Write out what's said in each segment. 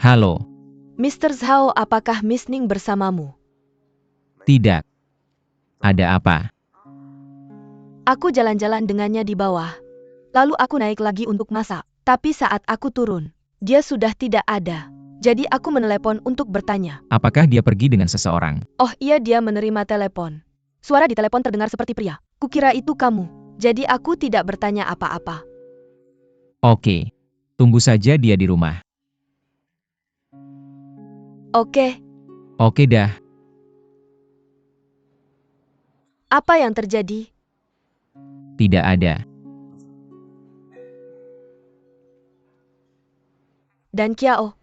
Halo, Mr. Zhao, apakah Miss Ning bersamamu? tidak. Ada apa? Aku jalan-jalan dengannya di bawah. Lalu aku naik lagi untuk masak. Tapi saat aku turun, dia sudah tidak ada. Jadi aku menelepon untuk bertanya. Apakah dia pergi dengan seseorang? Oh iya, dia menerima telepon. Suara di telepon terdengar seperti pria. Kukira itu kamu. Jadi aku tidak bertanya apa-apa. Oke. Tunggu saja dia di rumah. Oke, Oke dah. apa yang terjadi? Tidak ada. Dan Kiao,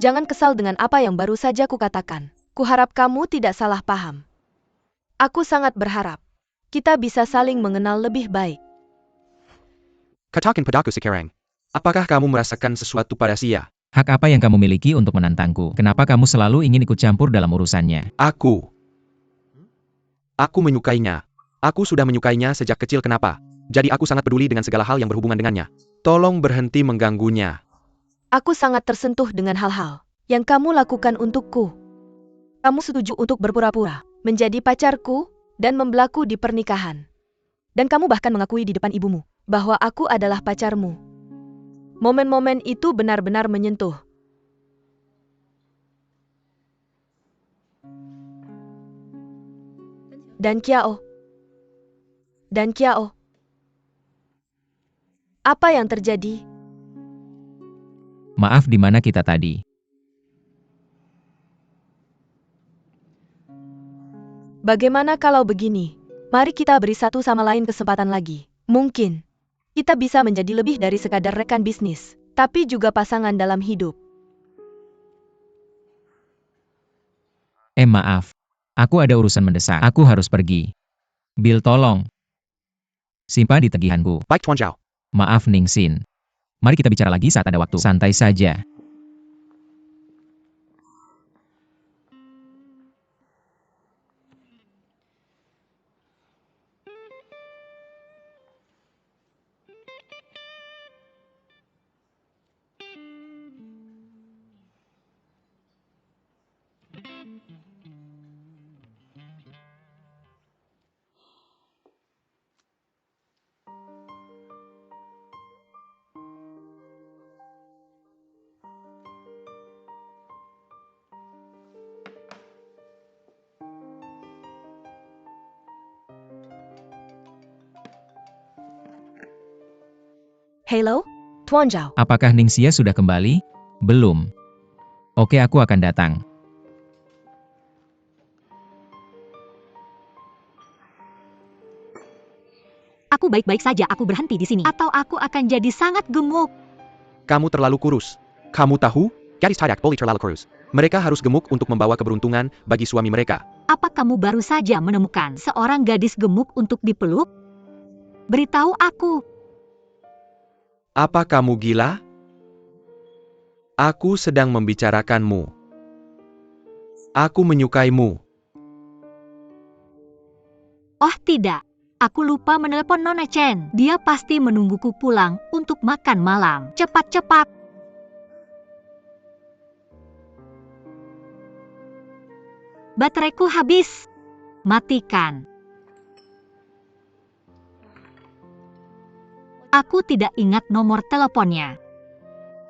jangan kesal dengan apa yang baru saja kukatakan. Kuharap kamu tidak salah paham. Aku sangat berharap kita bisa saling mengenal lebih baik. Katakan padaku sekarang. Apakah kamu merasakan sesuatu pada Sia? Hak apa yang kamu miliki untuk menantangku? Kenapa kamu selalu ingin ikut campur dalam urusannya? Aku menyukainya. Aku sudah menyukainya sejak kecil. Kenapa? Jadi aku sangat peduli dengan segala hal yang berhubungan dengannya. Tolong berhenti mengganggunya. Aku sangat tersentuh dengan hal-hal yang kamu lakukan untukku. Kamu setuju untuk berpura-pura menjadi pacarku dan membelaku di pernikahan. Dan kamu bahkan mengakui di depan ibumu bahwa aku adalah pacarmu. Momen-momen itu benar-benar menyentuh. Dan Kiao. Apa yang terjadi? Maaf, di mana kita tadi? Bagaimana kalau begini? Mari kita beri satu sama lain kesempatan lagi. Mungkin kita bisa menjadi lebih dari sekadar rekan bisnis, tapi juga pasangan dalam hidup. Maaf. Aku ada urusan mendesak. Aku harus pergi. Bill, tolong. Simpan di tagihanku. Baik Tuan Zhao. Maaf, Ningsin. Mari kita bicara lagi saat ada waktu. Santai saja. Hello, Tuan Zhao. Apakah Ningxia sudah kembali? Belum. Oke, aku akan datang. Aku baik-baik saja, aku berhenti di sini. Atau aku akan jadi sangat gemuk. Kamu terlalu kurus. Kamu tahu? Gadis Tidak boleh terlalu kurus. Mereka harus gemuk untuk membawa keberuntungan bagi suami mereka. Apa kamu baru saja menemukan seorang gadis gemuk untuk dipeluk? Beritahu aku. Apa kamu gila? Aku sedang membicarakanmu. Aku menyukaimu. Oh tidak, aku lupa menelepon Nona Chen. Dia pasti menungguku pulang untuk makan malam. Cepat-cepat. Bateraiku habis. Matikan. Aku tidak ingat nomor teleponnya.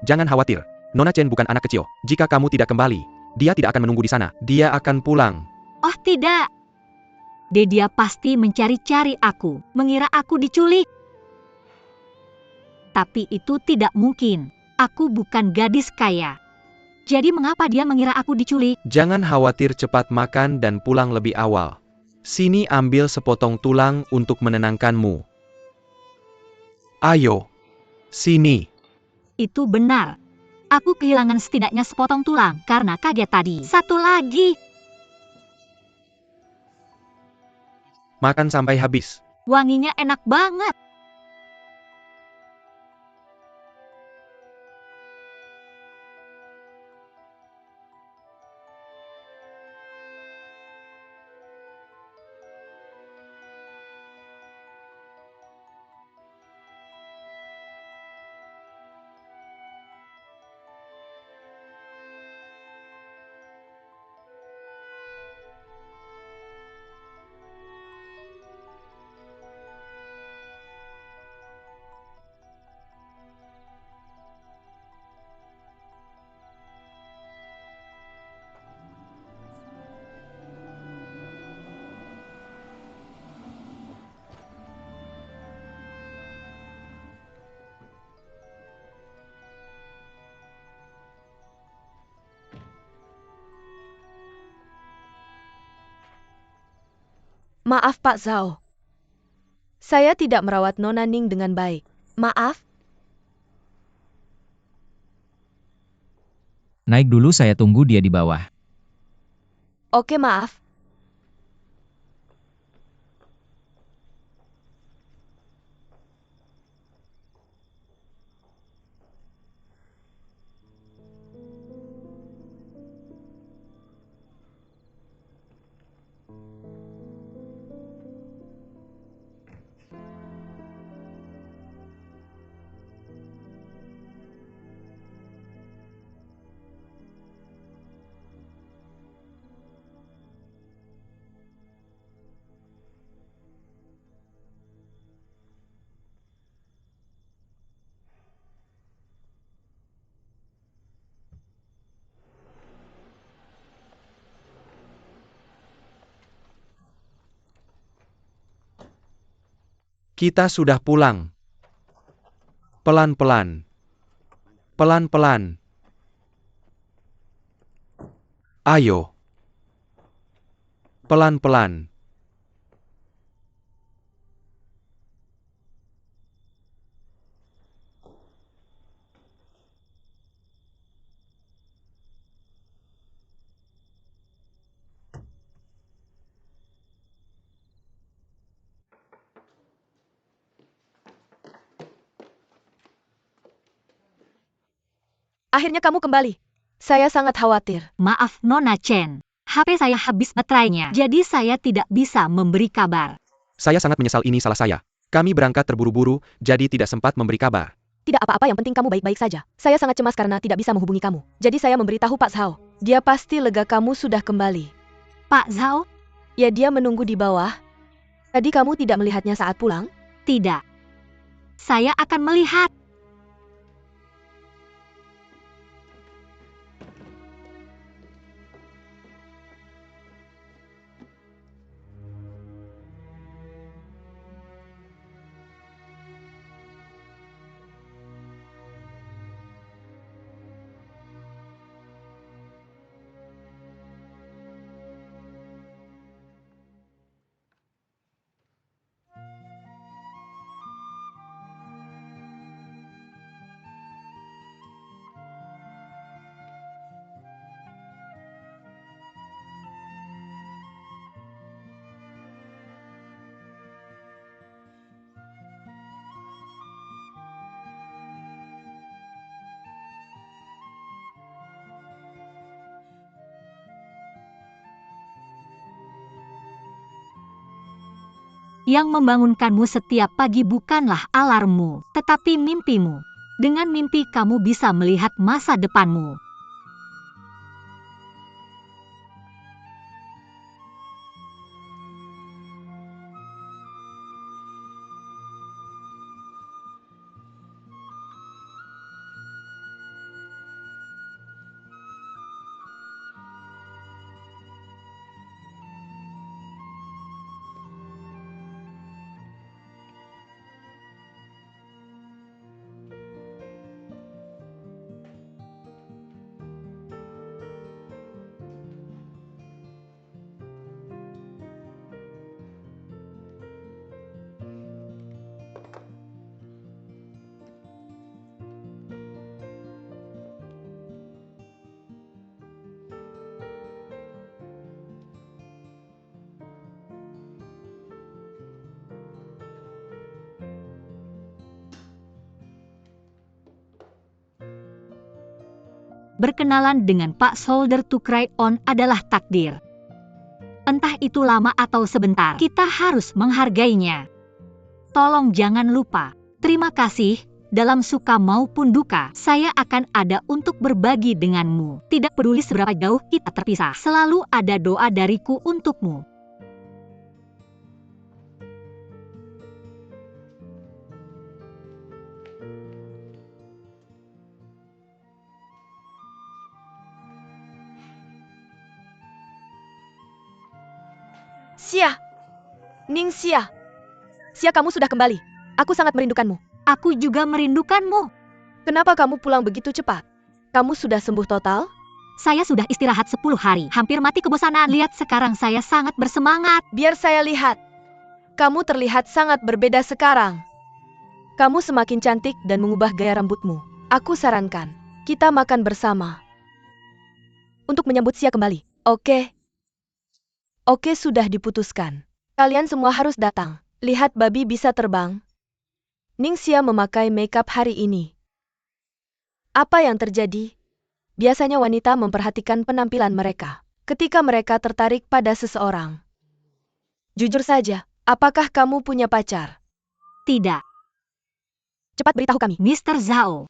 Jangan khawatir. Nona Chen bukan anak kecil. Jika kamu tidak kembali, dia tidak akan menunggu di sana. Dia akan pulang. Oh tidak. Dia pasti mencari-cari aku, mengira aku diculik. Tapi itu tidak mungkin. Aku bukan gadis kaya. Jadi mengapa dia mengira aku diculik? Jangan khawatir, cepat makan dan pulang lebih awal. Sini ambil sepotong tulang untuk menenangkanmu. Ayo. Sini. Itu benar. Aku kehilangan setidaknya sepotong tulang karena kaget tadi. Satu lagi. Makan sampai habis. Wanginya enak banget. Maaf Pak Zhao. Saya tidak merawat Nona Ning dengan baik. Maaf. Naik dulu, saya tunggu dia di bawah. Oke, maaf. Kita sudah pulang. Pelan-pelan. Pelan-pelan. Ayo. Pelan-pelan. Akhirnya kamu kembali. Saya sangat khawatir. Maaf Nona Chen, HP saya habis baterainya, jadi saya tidak bisa memberi kabar. Saya sangat menyesal, ini salah saya. Kami berangkat terburu-buru, jadi tidak sempat memberi kabar. Tidak apa-apa, yang penting kamu baik-baik saja. Saya sangat cemas karena tidak bisa menghubungi kamu. Jadi saya memberitahu Pak Zhao. Dia pasti lega kamu sudah kembali. Pak Zhao? Ya, dia menunggu di bawah. Tadi kamu tidak melihatnya saat pulang? Tidak. Saya akan melihat. Yang membangunkanmu setiap pagi bukanlah alarmmu, tetapi mimpimu. Dengan mimpi kamu bisa melihat masa depanmu. Berkenalan dengan Pak Solder to Cry On adalah takdir. Entah itu lama atau sebentar, kita harus menghargainya. Tolong jangan lupa. Terima kasih, dalam suka maupun duka, saya akan ada untuk berbagi denganmu. Tidak peduli seberapa jauh kita terpisah, selalu ada doa dariku untukmu. Xia! Ning Xia! Xia, kamu sudah kembali. Aku sangat merindukanmu. Aku juga merindukanmu. Kenapa kamu pulang begitu cepat? Kamu sudah sembuh total? Saya sudah istirahat 10 hari, hampir mati kebosanan. Lihat sekarang saya sangat bersemangat. Biar saya lihat. Kamu terlihat sangat berbeda sekarang. Kamu semakin cantik dan mengubah gaya rambutmu. Aku sarankan, kita makan bersama. Untuk menyambut Xia kembali. Oke. Oke, sudah diputuskan. Kalian semua harus datang. Lihat babi bisa terbang. Ningxia memakai makeup hari ini. Apa yang terjadi? Biasanya wanita memperhatikan penampilan mereka ketika mereka tertarik pada seseorang. Jujur saja, apakah kamu punya pacar? Tidak, Cepat beritahu kami. Mr. Zhao.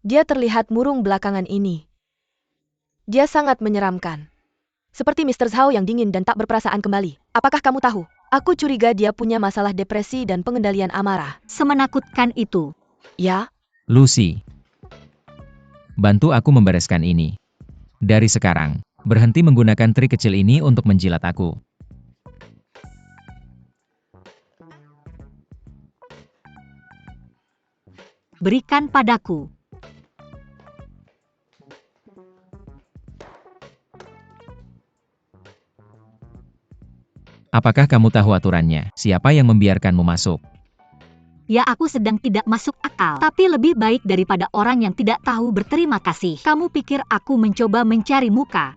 Dia terlihat murung belakangan ini. Dia sangat menyeramkan. Seperti Mr. Zhao yang dingin dan tak berperasaan kembali. Apakah kamu tahu? Aku curiga dia punya masalah depresi dan pengendalian amarah. Semenakutkan itu. Ya? Lucy, bantu aku membereskan ini. Dari sekarang, berhenti menggunakan trik kecil ini untuk menjilat aku. Berikan padaku. Apakah kamu tahu aturannya? Siapa yang membiarkanmu masuk? Ya, aku sedang tidak masuk akal. Tapi lebih baik daripada orang yang tidak tahu berterima kasih. Kamu pikir aku mencoba mencari muka?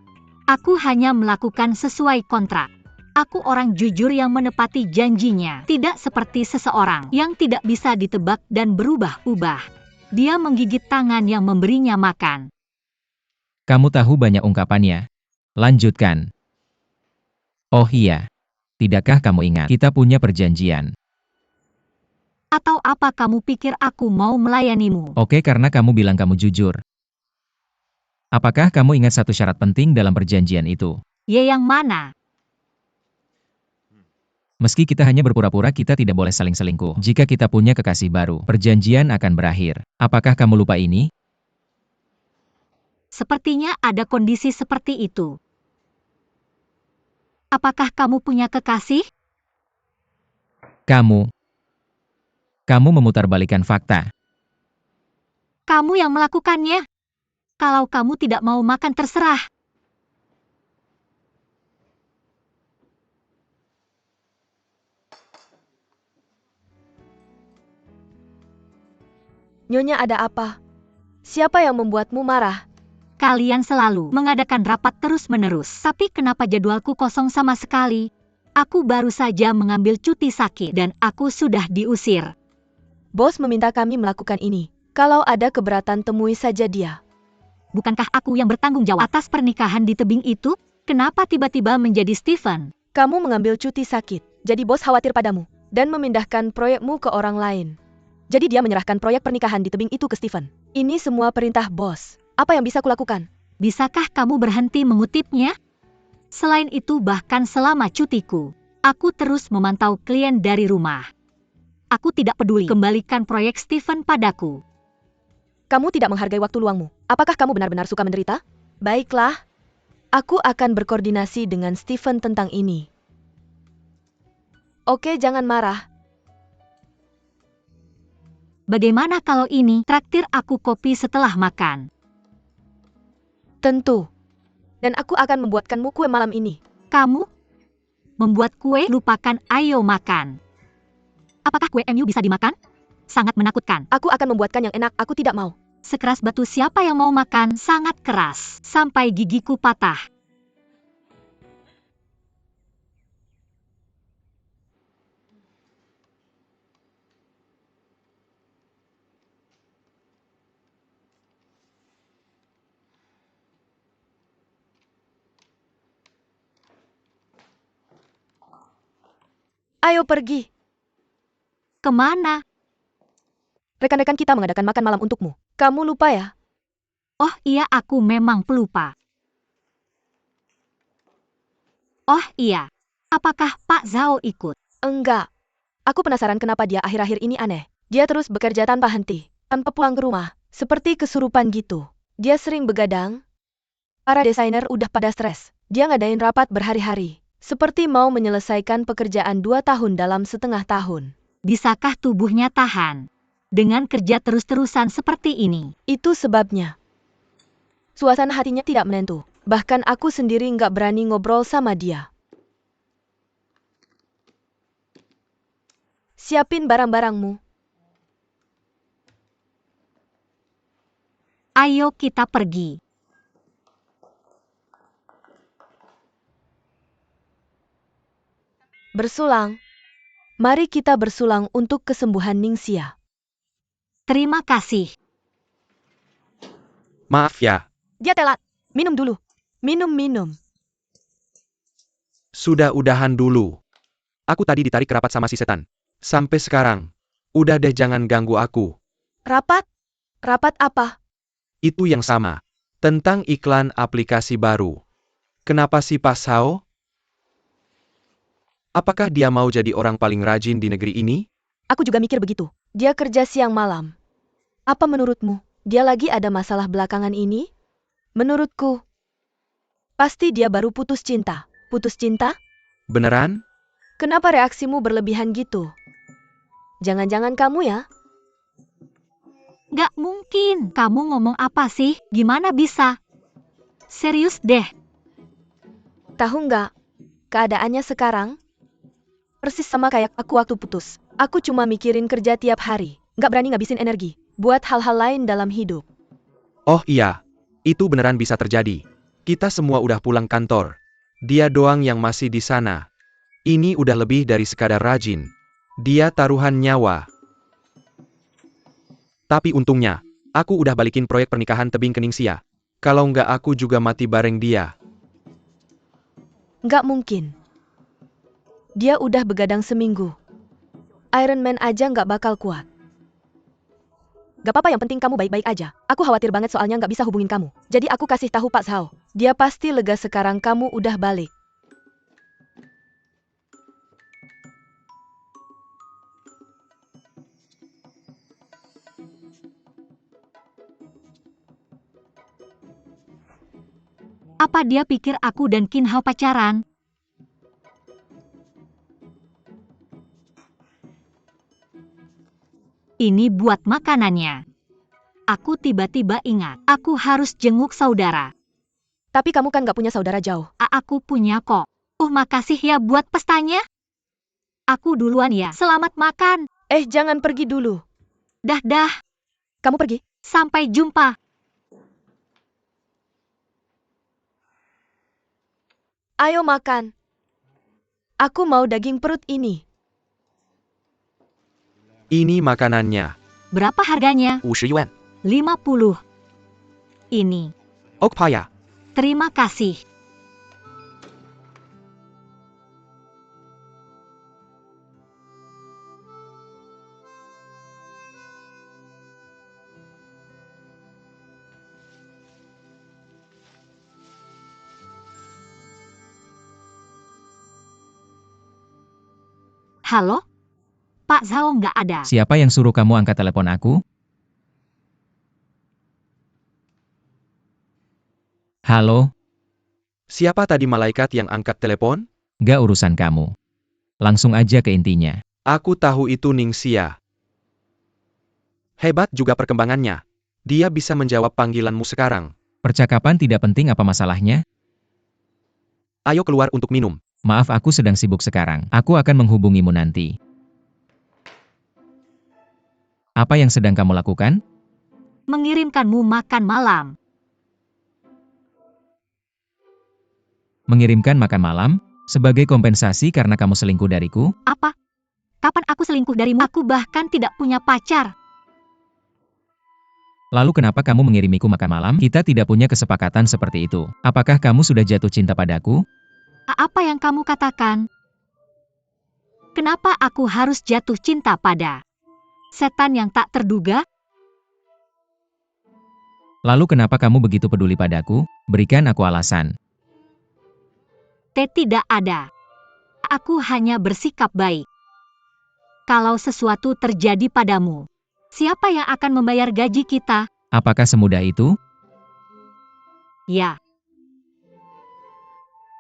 Aku hanya melakukan sesuai kontrak. Aku orang jujur yang menepati janjinya. Tidak seperti seseorang yang tidak bisa ditebak dan berubah-ubah. Dia menggigit tangan yang memberinya makan. Kamu tahu banyak ungkapannya. Lanjutkan. Oh iya. Tidakkah kamu ingat? Kita punya perjanjian. Atau apa kamu pikir aku mau melayanimu? Oke, karena kamu bilang kamu jujur. Apakah kamu ingat satu syarat penting dalam perjanjian itu? Ya, yang mana? Meski kita hanya berpura-pura, kita tidak boleh saling selingkuh. Jika kita punya kekasih baru, perjanjian akan berakhir. Apakah kamu lupa ini? Sepertinya ada kondisi seperti itu. Apakah kamu punya kekasih? Kamu memutarbalikkan fakta. Kamu yang melakukannya. Kalau kamu tidak mau makan, terserah. Nyonya, ada apa? Siapa yang membuatmu marah? Kalian selalu mengadakan rapat terus-menerus. Tapi kenapa jadwalku kosong sama sekali? Aku baru saja mengambil cuti sakit dan aku sudah diusir. Bos meminta kami melakukan ini. Kalau ada keberatan, temui saja dia. Bukankah aku yang bertanggung jawab atas pernikahan di tebing itu? Kenapa tiba-tiba menjadi Stephen? Kamu mengambil cuti sakit, jadi bos khawatir padamu dan memindahkan proyekmu ke orang lain. Jadi dia menyerahkan proyek pernikahan di tebing itu ke Stephen. Ini semua perintah bos. Apa yang bisa kulakukan? Bisakah kamu berhenti mengutipnya? Selain itu, bahkan selama cutiku, aku terus memantau klien dari rumah. Aku tidak peduli. Kembalikan proyek Stephen padaku. Kamu tidak menghargai waktu luangmu. Apakah kamu benar-benar suka menderita? Baiklah. Aku akan berkoordinasi dengan Stephen tentang ini. Oke, jangan marah. Bagaimana kalau ini traktir aku kopi setelah makan? Tentu. Dan aku akan membuatkanmu kue malam ini. Kamu membuat kue? Lupakan, ayo makan. Apakah kue MU bisa dimakan? Sangat menakutkan. Aku akan membuatkan yang enak, aku tidak mau. Sekeras batu, siapa yang mau makan? Sangat keras, sampai gigiku patah. Ayo pergi. Kemana? Rekan-rekan kita mengadakan makan malam untukmu. Kamu lupa ya? Oh iya, aku memang pelupa. Oh iya, apakah Pak Zhao ikut? Enggak. Aku penasaran kenapa dia akhir-akhir ini aneh. Dia terus bekerja tanpa henti, tanpa pulang ke rumah, seperti kesurupan gitu. Dia sering begadang. Para desainer udah pada stres. Dia ngadain rapat berhari-hari. Seperti mau menyelesaikan pekerjaan 2 tahun dalam setengah tahun. Bisakah tubuhnya tahan dengan kerja terus-terusan seperti ini? Itu sebabnya. Suasana hatinya tidak menentu. Bahkan aku sendiri nggak berani ngobrol sama dia. Siapin barang-barangmu. Ayo kita pergi. Bersulang. Mari kita bersulang untuk kesembuhan Ningxia. Terima kasih. Maaf ya, Dia telat. Minum dulu. Minum. sudah udahan dulu. Aku tadi ditarik rapat sama si setan. Sampai sekarang. Udah deh jangan ganggu aku. Rapat? Rapat apa? Itu yang sama. Tentang iklan aplikasi baru. Kenapa sih Pak Sao? Apakah dia mau jadi orang paling rajin di negeri ini? Aku juga mikir begitu. Dia kerja siang malam. Apa menurutmu? Dia lagi ada masalah belakangan ini? Menurutku, pasti dia baru putus cinta. Putus cinta? Beneran? Kenapa reaksimu berlebihan gitu? Jangan-jangan kamu ya? Gak mungkin. Kamu ngomong apa sih? Gimana bisa? Serius deh. Tahu nggak? Keadaannya sekarang persis sama kayak aku waktu putus. Aku cuma mikirin kerja tiap hari. Nggak berani ngabisin energi buat hal-hal lain dalam hidup. Oh iya, itu beneran bisa terjadi. Kita semua udah pulang kantor. Dia doang yang masih di sana. Ini udah lebih dari sekadar rajin. Dia taruhan nyawa. Tapi untungnya, aku udah balikin proyek pernikahan tebing ke Ningxia. Kalau nggak aku juga mati bareng dia. Nggak mungkin. Dia udah begadang seminggu. Iron Man aja nggak bakal kuat. Gak apa-apa, yang penting kamu baik-baik aja. Aku khawatir banget soalnya nggak bisa hubungin kamu. Jadi aku kasih tahu Pak Zhao. Dia pasti lega sekarang kamu udah balik. Apa dia pikir aku dan Qin Hao pacaran? Ini buat makanannya. Aku tiba-tiba ingat, aku harus jenguk saudara. Tapi kamu kan nggak punya saudara jauh. Aku punya kok. Makasih ya buat pestanya. Aku duluan ya. Selamat makan. Jangan pergi dulu. Dah. Kamu pergi. Sampai jumpa. Ayo makan. Aku mau daging perut ini. Ini makanannya. Berapa harganya? 50 yuan. 50. Ini. Okpaya. Terima kasih. Halo? Pak Zhao nggak ada. Siapa yang suruh kamu angkat telepon aku? Halo, Siapa tadi malaikat yang angkat telepon? gak urusan kamu. Langsung aja ke intinya. Aku tahu itu Ningxia. Hebat juga perkembangannya. Dia bisa menjawab panggilanmu sekarang. Percakapan tidak penting, apa masalahnya? Ayo keluar untuk minum. Maaf, aku sedang sibuk sekarang. Aku akan menghubungimu nanti. Apa yang sedang kamu lakukan? Mengirimkanmu makan malam. Mengirimkan makan malam? Sebagai kompensasi karena kamu selingkuh dariku? Apa? Kapan aku selingkuh darimu? Aku bahkan tidak punya pacar. Lalu kenapa kamu mengirimiku makan malam? Kita tidak punya kesepakatan seperti itu. Apakah kamu sudah jatuh cinta padaku? Apa yang kamu katakan? Kenapa aku harus jatuh cinta pada setan yang tak terduga? Lalu kenapa kamu begitu peduli padaku? Berikan aku alasan. Tidak ada. Aku hanya bersikap baik. Kalau sesuatu terjadi padamu, siapa yang akan membayar gaji kita? Apakah semudah itu? Ya,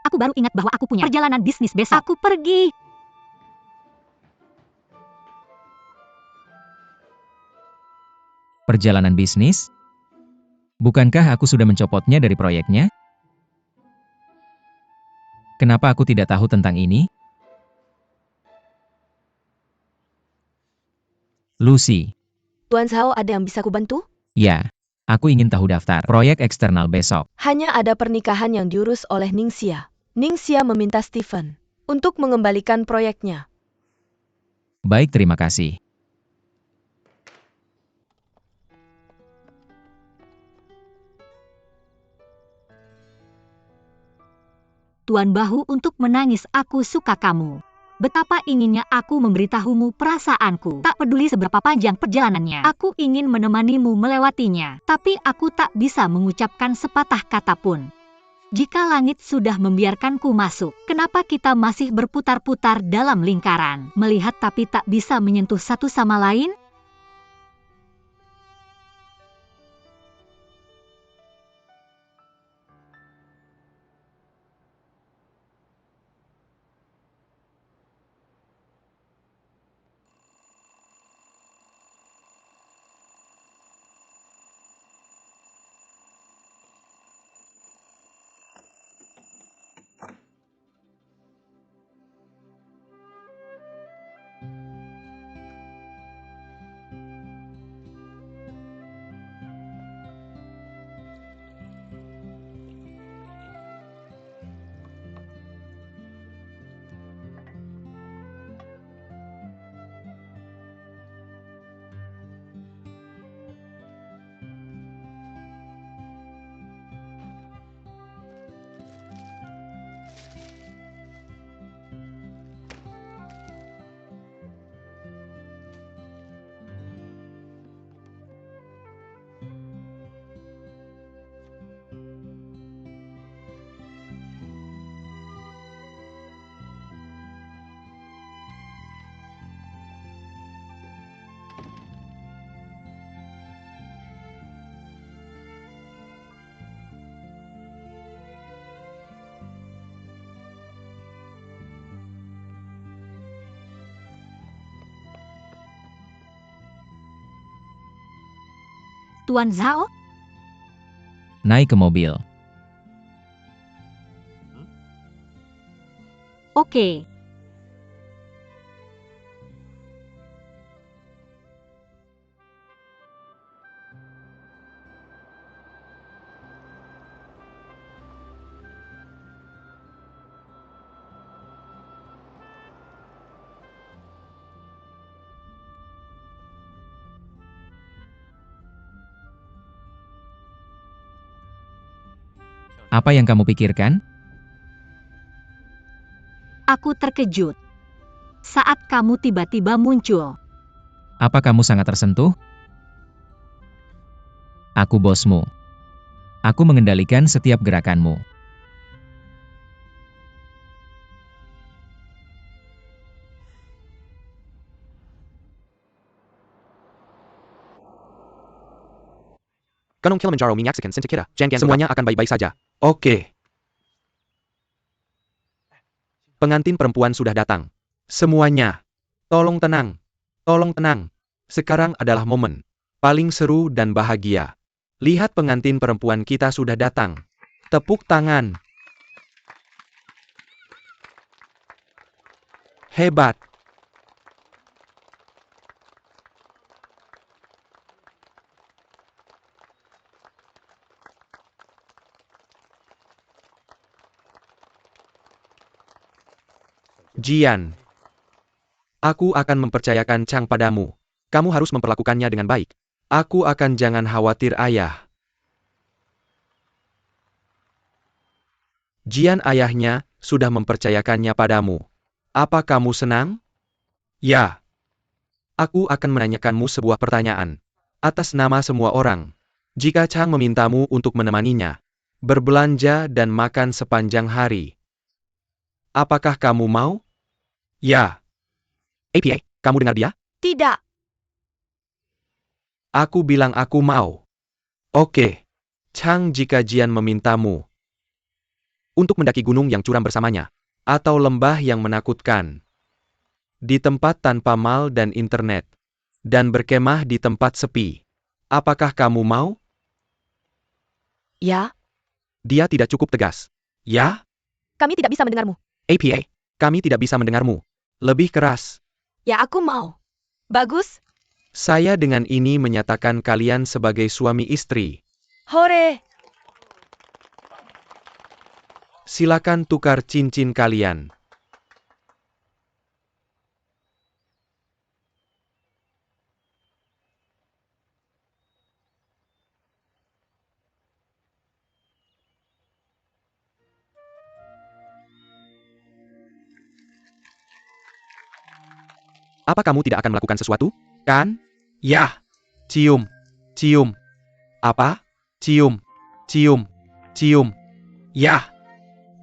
Aku baru ingat bahwa aku punya perjalanan bisnis besok. Aku pergi. Perjalanan bisnis? Bukankah aku sudah mencopotnya dari proyeknya? Kenapa aku tidak tahu tentang ini? Lucy, Tuan Zhao, ada yang bisa kubantu? ya, aku ingin tahu daftar proyek eksternal besok. Hanya ada pernikahan yang diurus oleh Ningxia. Ningxia meminta Stephen untuk mengembalikan proyeknya. Baik, terima kasih. Tuan Bahu untuk menangis, aku suka kamu. Betapa inginnya aku memberitahumu perasaanku. Tak peduli seberapa panjang perjalanannya, aku ingin menemanimu melewatinya. Tapi aku tak bisa mengucapkan sepatah kata pun. Jika langit sudah membiarkanku masuk, kenapa kita masih berputar-putar dalam lingkaran, melihat tapi tak bisa menyentuh satu sama lain? Tuan Zhao? Naik ke mobil. Oke. Apa yang kamu pikirkan? Aku terkejut saat kamu tiba-tiba muncul. Apa kamu sangat tersentuh? Aku bosmu. Aku mengendalikan setiap gerakanmu. Gunung Kilimanjaro menyaksikan Sinta kita. Semuanya akan baik-baik saja. Oke. Pengantin perempuan sudah datang. Semuanya. Tolong tenang. Tolong tenang. Sekarang adalah momen paling seru dan bahagia. Lihat, pengantin perempuan kita sudah datang. Tepuk tangan. Hebat. Jian. Aku akan mempercayakan Chang padamu. Kamu harus memperlakukannya dengan baik. Aku akan, jangan khawatir ayah. Jian, ayahnya sudah mempercayakannya padamu. Apa kamu senang? Ya. Aku akan menanyakanmu sebuah pertanyaan. Atas nama semua orang. Jika Chang memintamu untuk menemaninya, berbelanja dan makan sepanjang hari, apakah kamu mau? Ya. APA, kamu dengar dia? Tidak. Aku bilang aku mau. Oke. Chang, jika Jian memintamu. untuk mendaki gunung yang curam bersamanya, atau lembah yang menakutkan, di tempat tanpa mal dan internet, dan berkemah di tempat sepi. Apakah kamu mau? Ya, Dia tidak cukup tegas. Ya? kami tidak bisa mendengarmu. APA, kami tidak bisa mendengarmu. Lebih keras. Ya, aku mau. Bagus. Saya dengan ini menyatakan kalian sebagai suami istri. Hore! Silakan tukar cincin kalian. Apa kamu tidak akan melakukan sesuatu? Kan? Ya. Cium. Cium. Apa? Cium. Cium. Cium. Ya.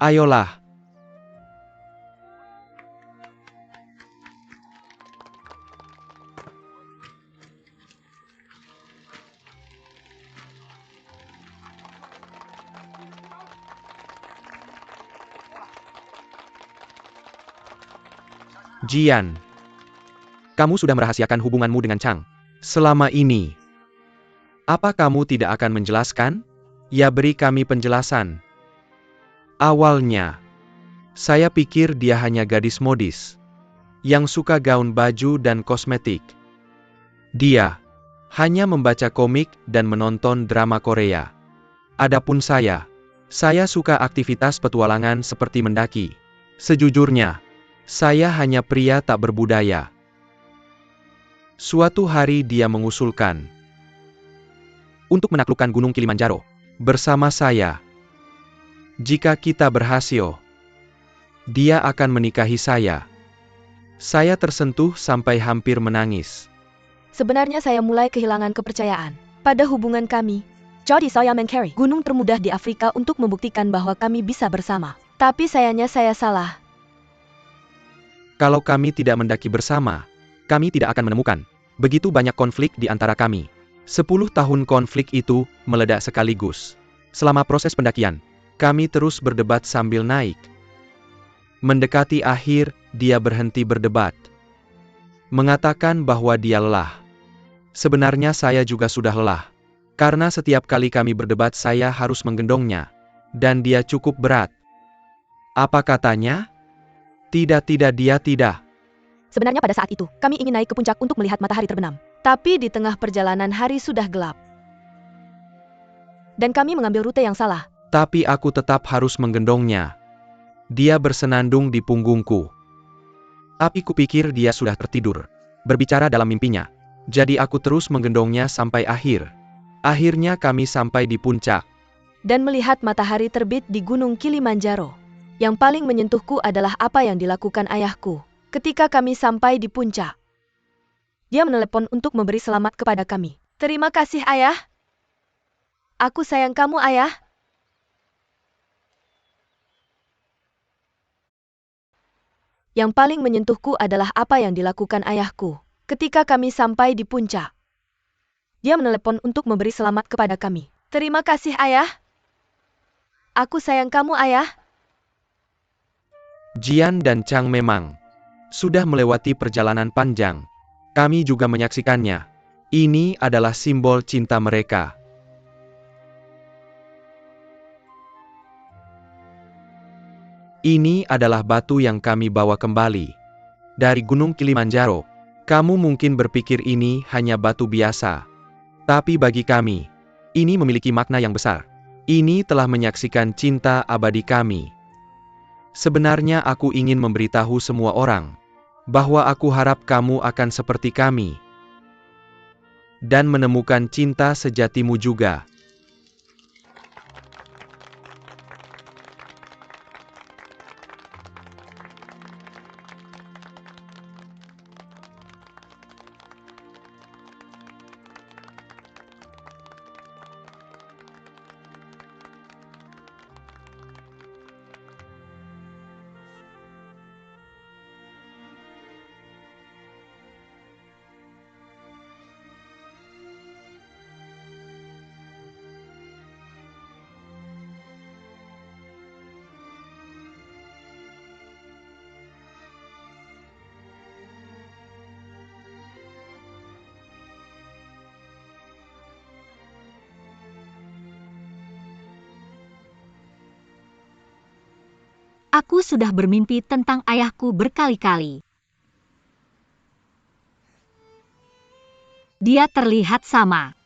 Ayolah. Jian. Kamu sudah merahasiakan hubunganmu dengan Chang. Selama ini. Apa kamu tidak akan menjelaskan? Ya, beri kami penjelasan. Awalnya, saya pikir dia hanya gadis modis, yang suka gaun baju dan kosmetik. Dia hanya membaca komik dan menonton drama Korea. Adapun saya suka aktivitas petualangan seperti mendaki. Sejujurnya, saya hanya pria tak berbudaya. Suatu hari dia mengusulkan untuk menaklukkan Gunung Kilimanjaro bersama saya. Jika kita berhasil, dia akan menikahi saya. Saya tersentuh sampai hampir menangis. Sebenarnya saya mulai kehilangan kepercayaan pada hubungan kami. Jadi saya mencari gunung termudah di Afrika untuk membuktikan bahwa kami bisa bersama. Tapi sayangnya saya salah. Kalau kami tidak mendaki bersama, kami tidak akan menemukan begitu banyak konflik di antara kami. 10 tahun konflik itu meledak sekaligus. Selama proses pendakian, kami terus berdebat sambil naik. Mendekati akhir, dia berhenti berdebat. Mengatakan bahwa dia lelah. Sebenarnya saya juga sudah lelah. Karena setiap kali kami berdebat saya harus menggendongnya. Dan dia cukup berat. Apa katanya? Tidak, dia tidak. Sebenarnya pada saat itu, kami ingin naik ke puncak untuk melihat matahari terbenam. Tapi di tengah perjalanan hari sudah gelap. Dan kami mengambil rute yang salah. Tapi aku tetap harus menggendongnya. Dia bersenandung di punggungku. Tapi kupikir dia sudah tertidur, berbicara dalam mimpinya. Jadi aku terus menggendongnya sampai akhir. Akhirnya kami sampai di puncak. Dan melihat matahari terbit di Gunung Kilimanjaro. Yang paling menyentuhku adalah apa yang dilakukan ayahku. Ketika kami sampai di puncak, dia menelepon untuk memberi selamat kepada kami. Terima kasih ayah. Aku sayang kamu ayah. Yang paling menyentuhku adalah apa yang dilakukan ayahku. Ketika kami sampai di puncak, dia menelepon untuk memberi selamat kepada kami. Terima kasih ayah. Aku sayang kamu ayah. Jian dan Chang memang sudah melewati perjalanan panjang. Kami juga menyaksikannya. Ini adalah simbol cinta mereka. Ini adalah batu yang kami bawa kembali dari Gunung Kilimanjaro. Kamu mungkin berpikir ini hanya batu biasa. Tapi bagi kami, ini memiliki makna yang besar. Ini telah menyaksikan cinta abadi kami. Sebenarnya aku ingin memberitahu semua orang bahwa aku harap kamu akan seperti kami dan menemukan cinta sejatimu juga. Aku sudah bermimpi tentang ayahku berkali-kali. Dia terlihat sama.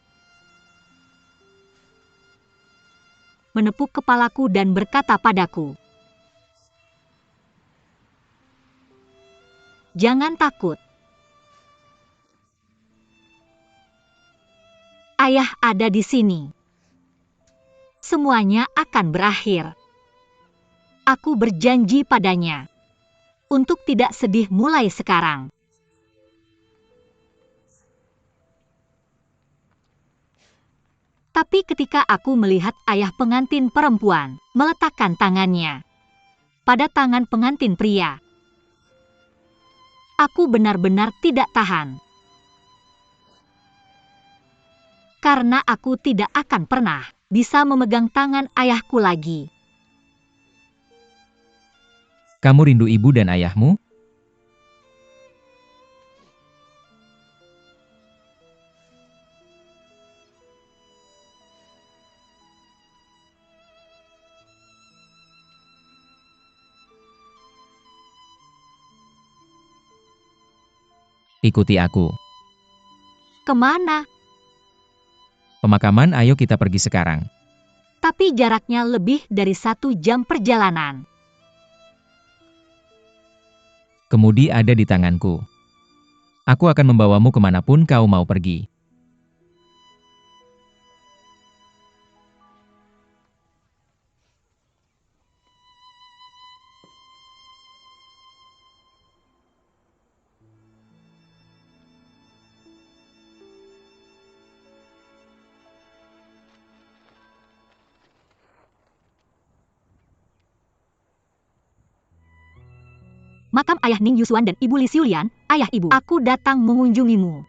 Menepuk kepalaku dan berkata padaku, "Jangan takut. Ayah ada di sini. Semuanya akan berakhir. Aku berjanji padanya untuk tidak sedih mulai sekarang." Tapi ketika aku melihat ayah pengantin perempuan meletakkan tangannya pada tangan pengantin pria, aku benar-benar tidak tahan. Karena aku tidak akan pernah bisa memegang tangan ayahku lagi. Kamu rindu ibu dan ayahmu? Ikuti aku. Kemana? Pemakaman, ayo kita pergi sekarang. Tapi jaraknya lebih dari 1 jam perjalanan. Kemudi ada di tanganku. Aku akan membawamu kemanapun kau mau pergi. Makam ayah Ning Yusuan dan ibu Li Xiulian, ayah ibu. Aku datang mengunjungimu.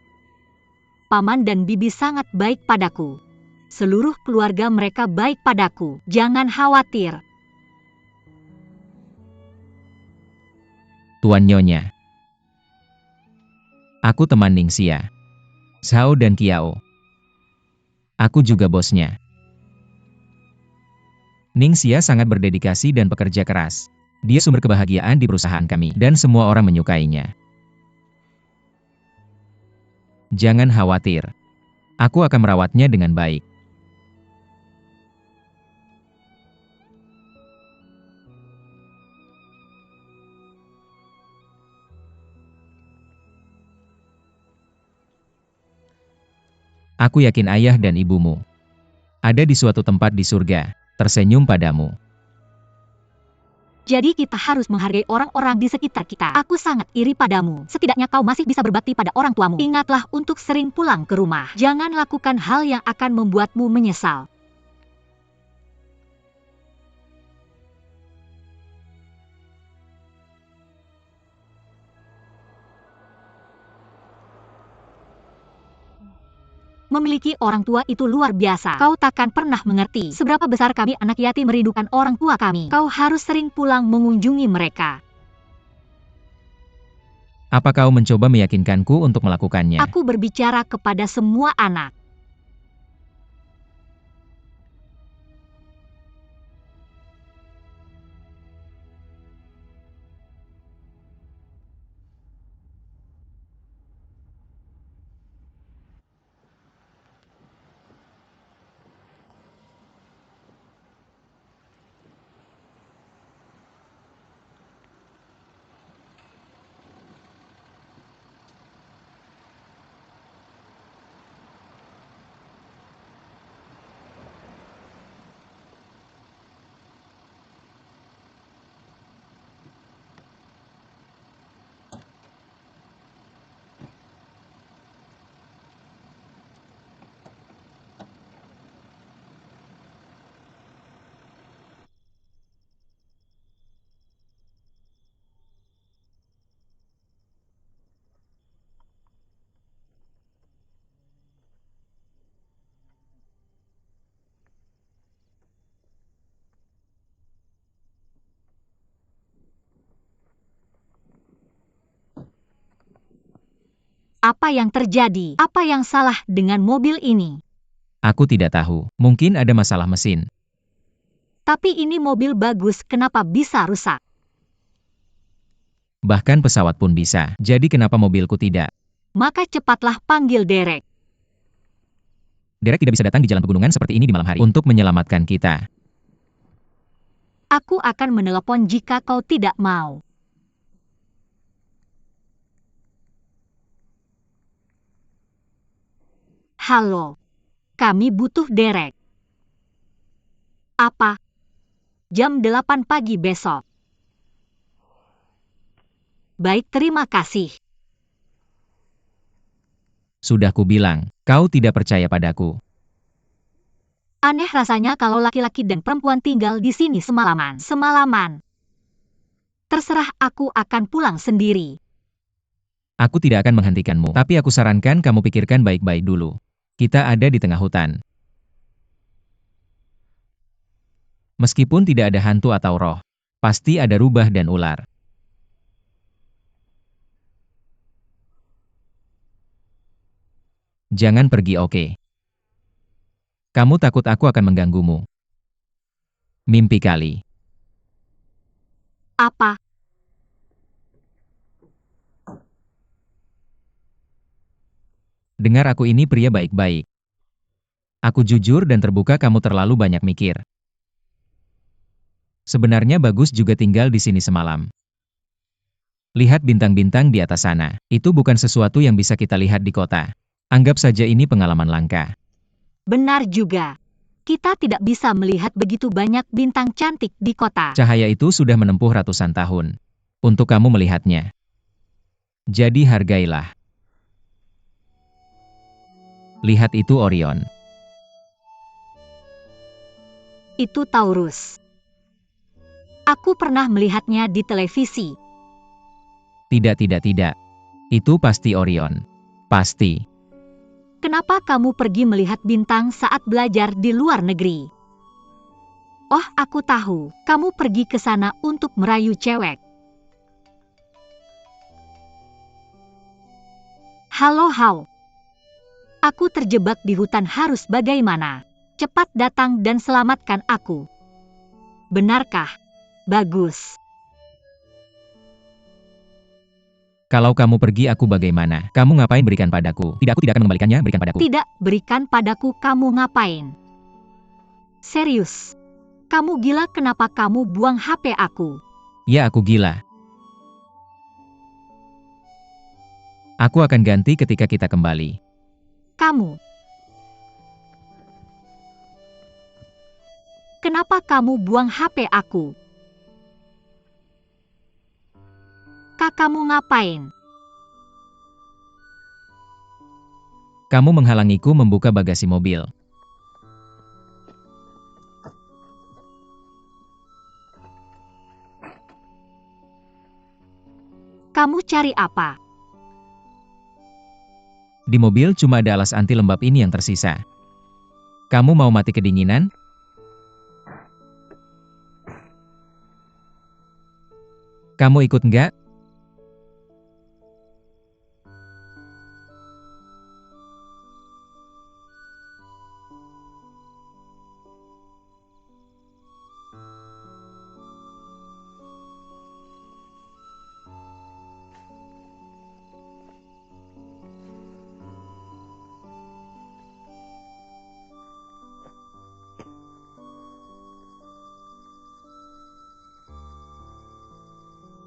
Paman dan bibi sangat baik padaku. Seluruh keluarga mereka baik padaku. Jangan khawatir. Tuan Nyonya. Aku teman Ningxia, Zhao dan Kiao. Aku juga bosnya. Ningxia sangat berdedikasi dan pekerja keras. Dia sumber kebahagiaan di perusahaan kami, dan semua orang menyukainya. Jangan khawatir. Aku akan merawatnya dengan baik. Aku yakin ayah dan ibumu ada di suatu tempat di surga, tersenyum padamu. Jadi kita harus menghargai orang-orang di sekitar kita. Aku sangat iri padamu. Setidaknya kau masih bisa berbakti pada orang tuamu. Ingatlah untuk sering pulang ke rumah. Jangan lakukan hal yang akan membuatmu menyesal. Memiliki orang tua itu luar biasa. Kau takkan pernah mengerti seberapa besar kami anak yatim merindukan orang tua kami. Kau harus sering pulang mengunjungi mereka. Apa kau mencoba meyakinkanku untuk melakukannya? Aku berbicara kepada semua anak. Apa yang terjadi? Apa yang salah dengan mobil ini? Aku tidak tahu. Mungkin ada masalah mesin. Tapi ini mobil bagus, kenapa bisa rusak? Bahkan pesawat pun bisa. Jadi kenapa mobilku tidak? Maka cepatlah panggil Derek. Derek tidak bisa datang di jalan pegunungan seperti ini di malam hari untuk menyelamatkan kita. Aku akan menelepon jika kau tidak mau. Halo, kami butuh Derek. Apa? Jam 8 pagi besok. Baik, terima kasih. Sudah kubilang, kau tidak percaya padaku. Aneh rasanya kalau laki-laki dan perempuan tinggal di sini semalaman. Terserah, aku akan pulang sendiri. Aku tidak akan menghentikanmu, tapi aku sarankan kamu pikirkan baik-baik dulu. Kita ada di tengah hutan. Meskipun tidak ada hantu atau roh, pasti ada rubah dan ular. Jangan pergi, oke? Kamu takut aku akan mengganggumu. Mimpi kali. Apa? Dengar, aku ini pria baik-baik. Aku jujur dan terbuka, kamu terlalu banyak mikir. Sebenarnya bagus juga tinggal di sini semalam. Lihat bintang-bintang di atas sana. Itu bukan sesuatu yang bisa kita lihat di kota. Anggap saja ini pengalaman langka. Benar juga. Kita tidak bisa melihat begitu banyak bintang cantik di kota. Cahaya itu sudah menempuh ratusan tahun. Untuk kamu melihatnya. Jadi hargailah. Lihat itu Orion. Itu Taurus. Aku pernah melihatnya di televisi. Tidak. Itu pasti Orion. Pasti. Kenapa kamu pergi melihat bintang saat belajar di luar negeri? Oh, aku tahu. Kamu pergi ke sana untuk merayu cewek. Halo, Hao. Aku terjebak di hutan, harus bagaimana? Cepat datang dan selamatkan aku. Benarkah? Bagus. Kalau kamu pergi, aku bagaimana? Kamu ngapain berikan padaku? Tidak, aku tidak akan mengembalikannya, berikan padaku. Tidak, berikan padaku. Kamu ngapain? Serius. Kamu gila, kenapa kamu buang HP aku? Ya, aku gila. Aku akan ganti ketika kita kembali. Kamu. Kenapa kamu buang HP aku? Kakakmu ngapain? Kamu menghalangiku membuka bagasi mobil. Kamu cari apa? Di mobil cuma ada alas anti lembab ini yang tersisa. Kamu mau mati kedinginan? Kamu ikut nggak?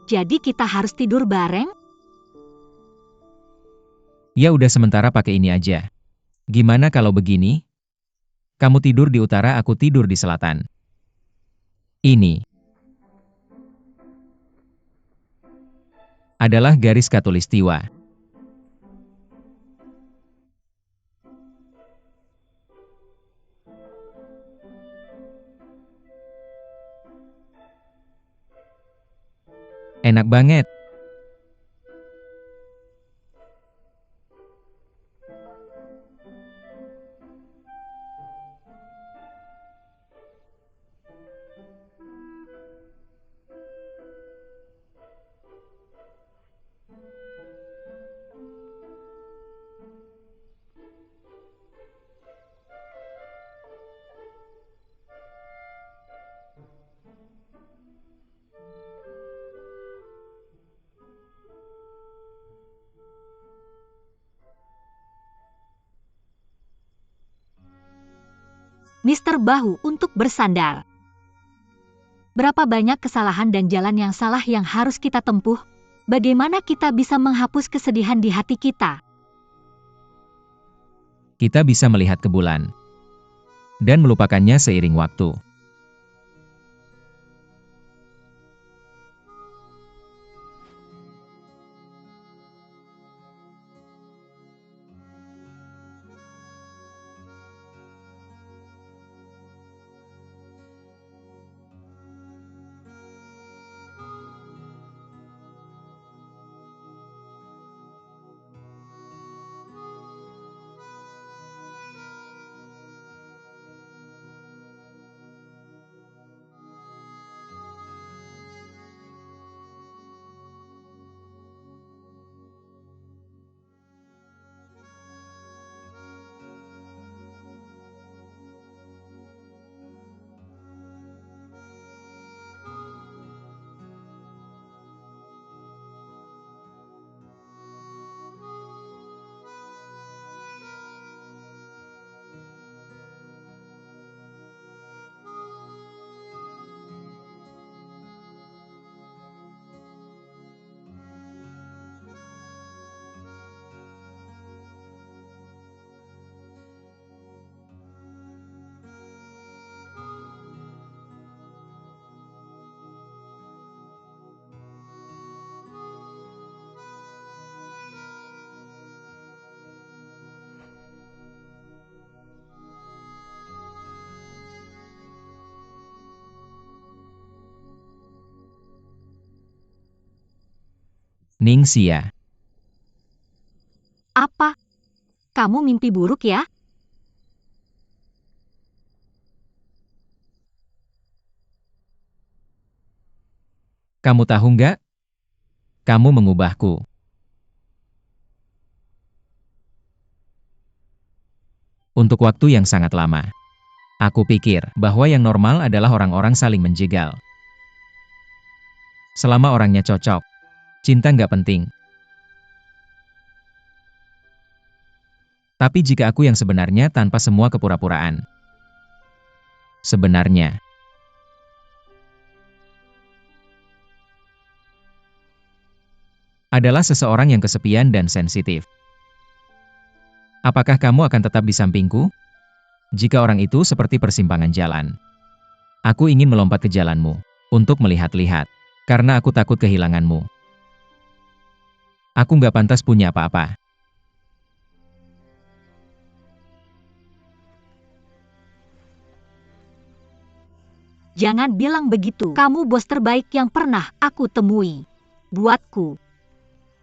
Jadi kita harus tidur bareng? Ya udah, sementara pakai ini aja. Gimana kalau begini? Kamu tidur di utara, aku tidur di selatan. Ini adalah garis khatulistiwa. Enak banget. Mr. Bahu untuk bersandar. Berapa banyak kesalahan dan jalan yang salah yang harus kita tempuh? Bagaimana kita bisa menghapus kesedihan di hati kita? Kita bisa melihat ke bulan dan melupakannya seiring waktu. Ningxia, Apa? Kamu mimpi buruk ya? kamu tahu nggak? Kamu mengubahku. Untuk waktu yang sangat lama. Aku pikir bahwa yang normal adalah orang-orang saling menjegal. Selama orangnya cocok, cinta nggak penting. Tapi jika aku yang sebenarnya tanpa semua kepura-puraan. Sebenarnya, adalah seseorang yang kesepian dan sensitif. Apakah kamu akan tetap di sampingku? Jika orang itu seperti persimpangan jalan. Aku ingin melompat ke jalanmu, untuk melihat-lihat, karena aku takut kehilanganmu. Aku nggak pantas punya apa-apa. Jangan bilang begitu. Kamu bos terbaik yang pernah aku temui. Buatku.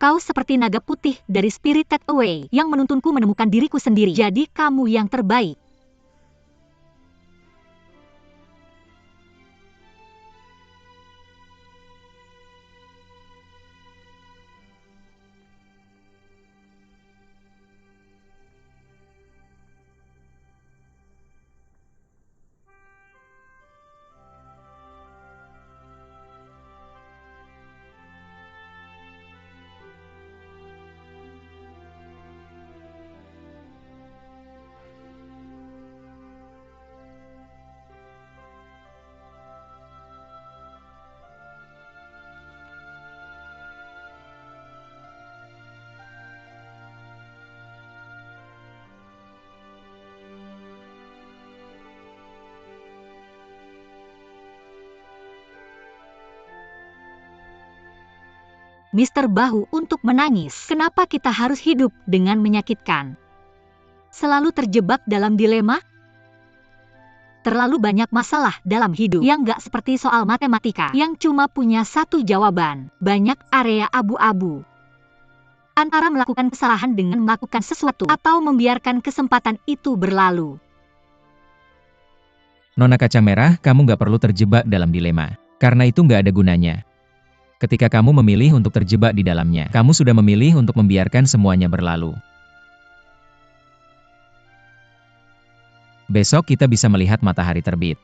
Kau seperti naga putih dari Spirited Away yang menuntunku menemukan diriku sendiri. Jadi kamu yang terbaik. Mr. Bahu untuk menangis. Kenapa kita harus hidup dengan menyakitkan? Selalu terjebak dalam dilema? Terlalu banyak masalah dalam hidup yang gak seperti soal matematika yang cuma punya satu jawaban. Banyak area abu-abu. Antara melakukan kesalahan dengan melakukan sesuatu atau membiarkan kesempatan itu berlalu. Nona kacang merah, kamu nggak perlu terjebak dalam dilema. Karena itu nggak ada gunanya. Ketika kamu memilih untuk terjebak di dalamnya, kamu sudah memilih untuk membiarkan semuanya berlalu. Besok kita bisa melihat matahari terbit.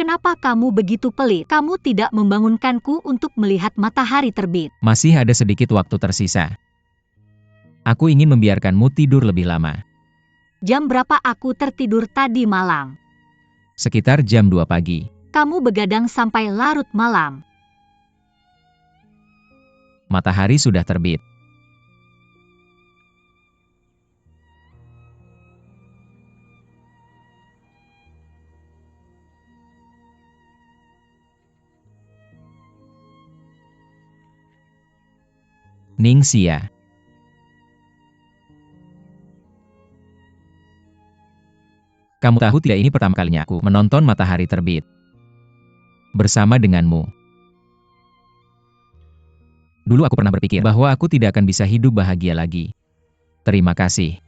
Kenapa kamu begitu pelit? Kamu tidak membangunkanku untuk melihat matahari terbit. Masih ada sedikit waktu tersisa. Aku ingin membiarkanmu tidur lebih lama. Jam berapa aku tertidur tadi malam? Sekitar jam 2 pagi. Kamu begadang sampai larut malam. Matahari sudah terbit. Ningxia. Kamu tahu tidak, ini pertama kalinya aku menonton matahari terbit bersama denganmu. Dulu aku pernah berpikir bahwa aku tidak akan bisa hidup bahagia lagi. Terima kasih.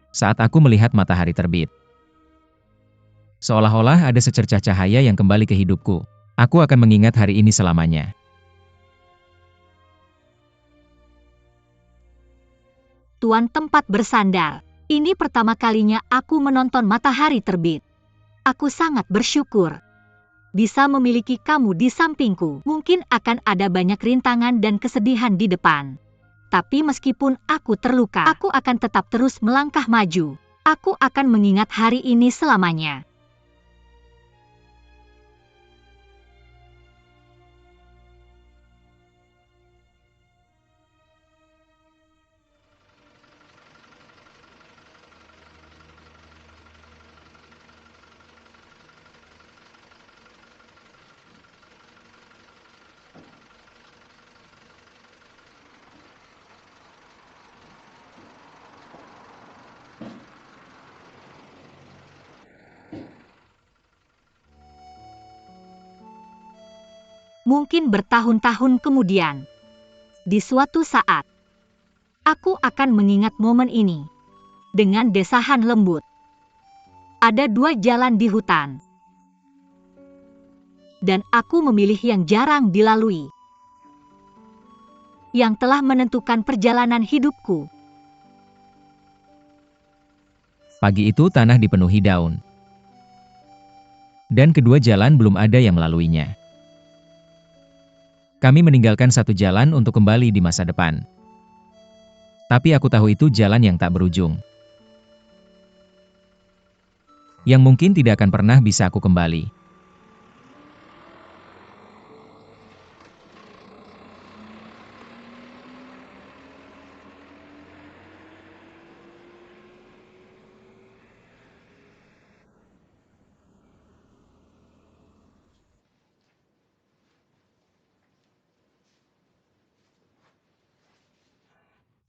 Saat aku melihat matahari terbit, seolah-olah ada secercah cahaya yang kembali ke hidupku. Aku akan mengingat hari ini selamanya. Tuan tempat bersandar. Ini pertama kalinya aku menonton matahari terbit. Aku sangat bersyukur bisa memiliki kamu di sampingku. Mungkin akan ada banyak rintangan dan kesedihan di depan. Tapi meskipun aku terluka, aku akan tetap terus melangkah maju. Aku akan mengingat hari ini selamanya. Mungkin bertahun-tahun kemudian, di suatu saat, aku akan mengingat momen ini dengan desahan lembut. Ada 2 jalan di hutan, dan aku memilih yang jarang dilalui, yang telah menentukan perjalanan hidupku. Pagi itu tanah dipenuhi daun, dan kedua jalan belum ada yang melaluinya. Kami meninggalkan satu jalan untuk kembali di masa depan. Tapi aku tahu itu jalan yang tak berujung, yang mungkin tidak akan pernah bisa aku kembali.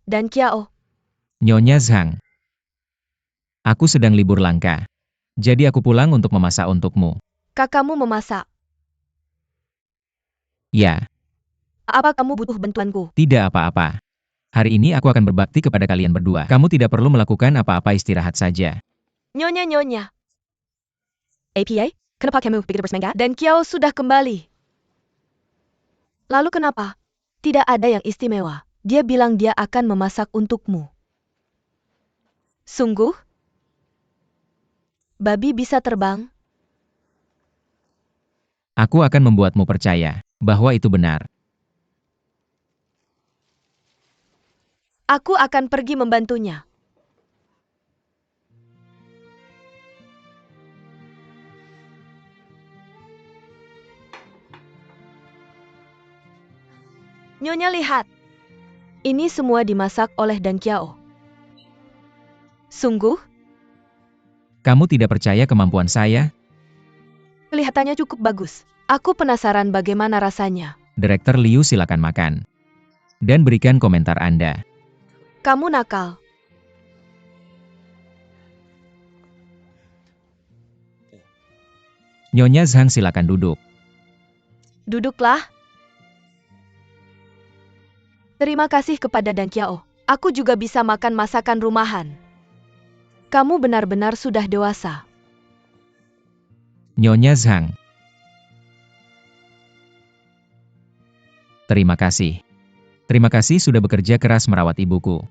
Dan Kiao, Nyonya Zhang, aku sedang libur langka. Jadi aku pulang untuk memasak untukmu. kakakmu memasak. Ya, Apa kamu butuh bantuanku? tidak apa-apa. Hari ini aku akan berbakti kepada kalian berdua. Kamu tidak perlu melakukan apa-apa, istirahat saja. Nyonya. APA, kenapa kamu begitu bersemangat? Dan Kiao sudah kembali. Lalu kenapa? Tidak ada yang istimewa. Dia bilang dia akan memasak untukmu. Sungguh? Babi bisa terbang? Aku akan membuatmu percaya bahwa itu benar. Aku akan pergi membantunya. Nyonya lihat. Ini semua dimasak oleh Dan Kiao. Sungguh? Kamu tidak percaya kemampuan saya? Kelihatannya cukup bagus. Aku penasaran bagaimana rasanya. Direktur Liu, silakan makan. Dan berikan komentar Anda. Kamu nakal. Nyonya Zhang, silakan duduk. Duduklah. Terima kasih kepada Dan Kiao. Aku juga bisa makan masakan rumahan. Kamu benar-benar sudah dewasa. Nyonya Zhang. Terima kasih. Terima kasih sudah bekerja keras merawat ibuku.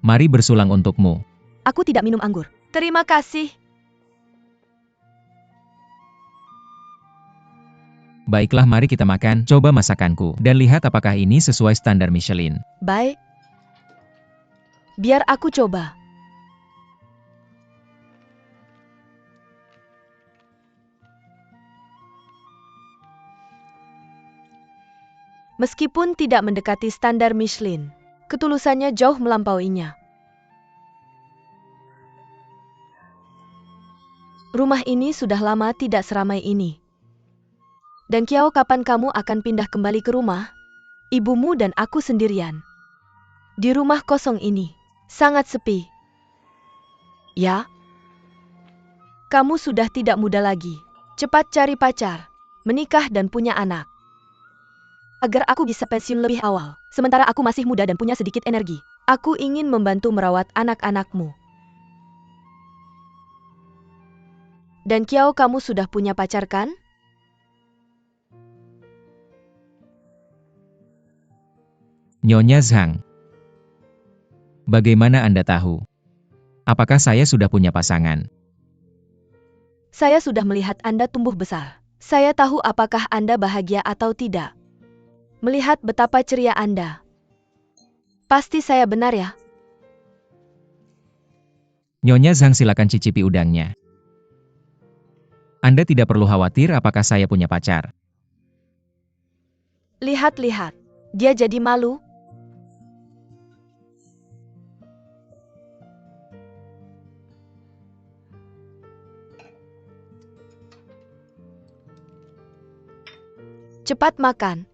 Mari bersulang untukmu. Aku tidak minum anggur. Terima kasih. Baiklah, mari kita makan. Coba masakanku dan lihat apakah ini sesuai standar Michelin. Baik. Biar aku coba. Meskipun tidak mendekati standar Michelin, ketulusannya jauh melampauinya. Rumah ini sudah lama tidak seramai ini. Dan Kiao, kapan kamu akan pindah kembali ke rumah? Ibumu dan aku sendirian. Di rumah kosong ini, sangat sepi. Ya? Kamu sudah tidak muda lagi. Cepat cari pacar, menikah dan punya anak. Agar aku bisa pensiun lebih awal, sementara aku masih muda dan punya sedikit energi. Aku ingin membantu merawat anak-anakmu. Dan Kiao, kamu sudah punya pacar kan? Nyonya Zhang. Bagaimana Anda tahu? Apakah saya sudah punya pasangan? Saya sudah melihat Anda tumbuh besar. Saya tahu apakah Anda bahagia atau tidak. Melihat betapa ceria Anda. Pasti saya benar ya? Nyonya Zhang, silakan cicipi udangnya. Anda tidak perlu khawatir apakah saya punya pacar. Lihat-lihat, dia jadi malu. Cepat makan.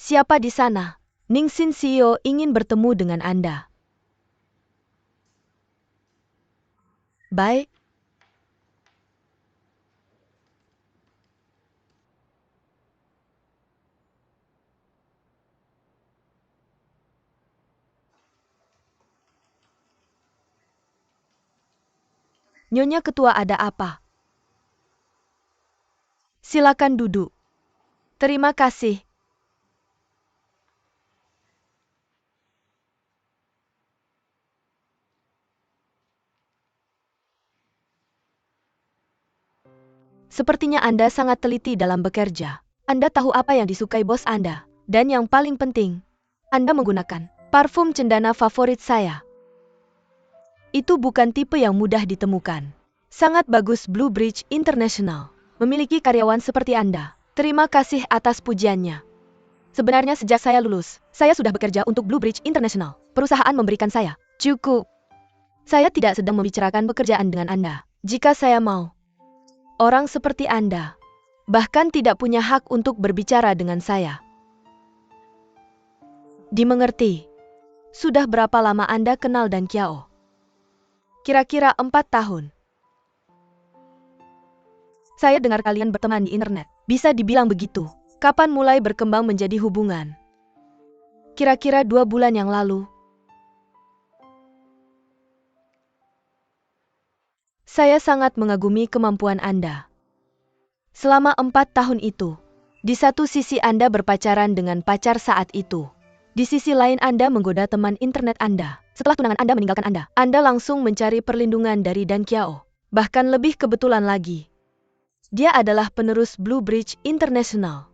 Siapa di sana? Ningxin CEO ingin bertemu dengan Anda. Baik. Nyonya Ketua, ada apa? Silakan duduk. Terima kasih. Sepertinya Anda sangat teliti dalam bekerja. Anda tahu apa yang disukai bos Anda. Dan yang paling penting, Anda menggunakan parfum cendana favorit saya. Itu bukan tipe yang mudah ditemukan. Sangat bagus. Blue Bridge International memiliki karyawan seperti Anda. Terima kasih atas pujiannya. Sebenarnya sejak saya lulus, saya sudah bekerja untuk Blue Bridge International. Perusahaan memberikan saya. Cukup. Saya tidak sedang membicarakan pekerjaan dengan Anda. Jika saya mau, orang seperti Anda bahkan tidak punya hak untuk berbicara dengan saya. Dimengerti. Sudah berapa lama Anda kenal Dan Kiao? Kira-kira 4 tahun. Saya dengar kalian berteman di internet. Bisa dibilang begitu. Kapan mulai berkembang menjadi hubungan? Kira-kira 2 bulan yang lalu. Saya sangat mengagumi kemampuan Anda. Selama 4 tahun itu, di satu sisi Anda berpacaran dengan pacar saat itu. Di sisi lain Anda menggoda teman internet Anda. Setelah tunangan Anda meninggalkan Anda langsung mencari perlindungan dari Dan Kiao. Bahkan lebih kebetulan lagi, dia adalah penerus Blue Bridge International.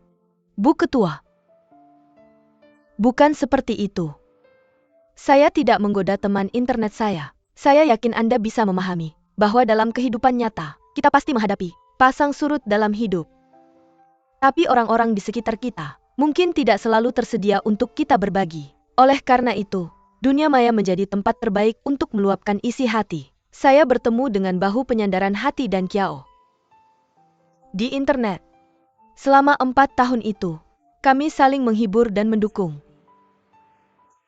Bu Ketua. Bukan seperti itu. Saya tidak menggoda teman internet saya. Saya yakin Anda bisa memahami bahwa dalam kehidupan nyata, kita pasti menghadapi pasang surut dalam hidup. Tapi orang-orang di sekitar kita mungkin tidak selalu tersedia untuk kita berbagi. Oleh karena itu, dunia maya menjadi tempat terbaik untuk meluapkan isi hati. Saya bertemu dengan bahu penyandaran hati Dan Kiao di internet. Selama 4 tahun itu, kami saling menghibur dan mendukung.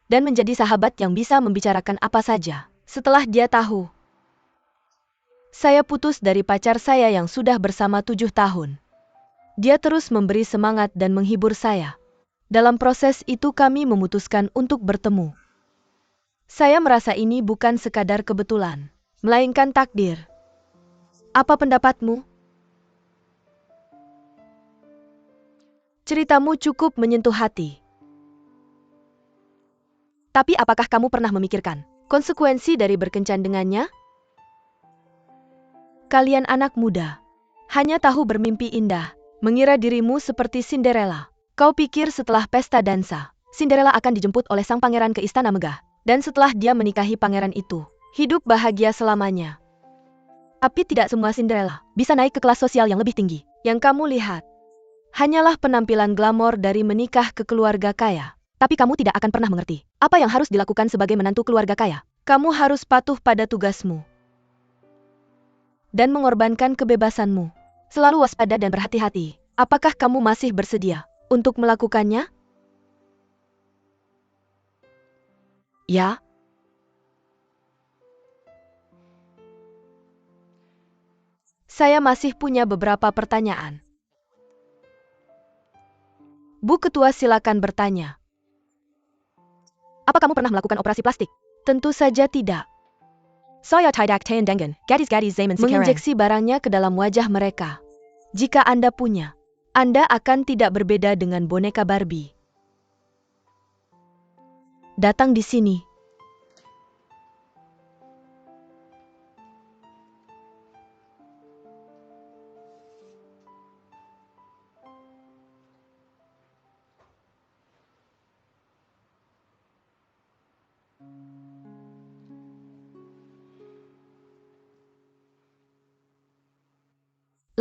Dan menjadi sahabat yang bisa membicarakan apa saja. Setelah dia tahu, saya putus dari pacar saya yang sudah bersama 7 tahun. Dia terus memberi semangat dan menghibur saya. Dalam proses itu kami memutuskan untuk bertemu. Saya merasa ini bukan sekadar kebetulan, melainkan takdir. Apa pendapatmu? Ceritamu cukup menyentuh hati. Tapi apakah kamu pernah memikirkan konsekuensi dari berkencan dengannya? Kalian anak muda, hanya tahu bermimpi indah, mengira dirimu seperti Cinderella. Kau pikir setelah pesta dansa, Cinderella akan dijemput oleh sang pangeran ke istana megah. Dan setelah dia menikahi pangeran itu, hidup bahagia selamanya. Tapi tidak semua Cinderella bisa naik ke kelas sosial yang lebih tinggi. Yang kamu lihat hanyalah penampilan glamor dari menikah ke keluarga kaya. Tapi kamu tidak akan pernah mengerti apa yang harus dilakukan sebagai menantu keluarga kaya. Kamu harus patuh pada tugasmu dan mengorbankan kebebasanmu. Selalu waspada dan berhati-hati. Apakah kamu masih bersedia untuk melakukannya? Ya. Saya masih punya beberapa pertanyaan. Bu Ketua, silakan bertanya. Apa kamu pernah melakukan operasi plastik? Tentu saja tidak. Saya tidak dengan gadis-gadis zaman sekarang. Menginjeksi barangnya ke dalam wajah mereka. Jika Anda punya, Anda akan tidak berbeda dengan boneka Barbie. Datang di sini.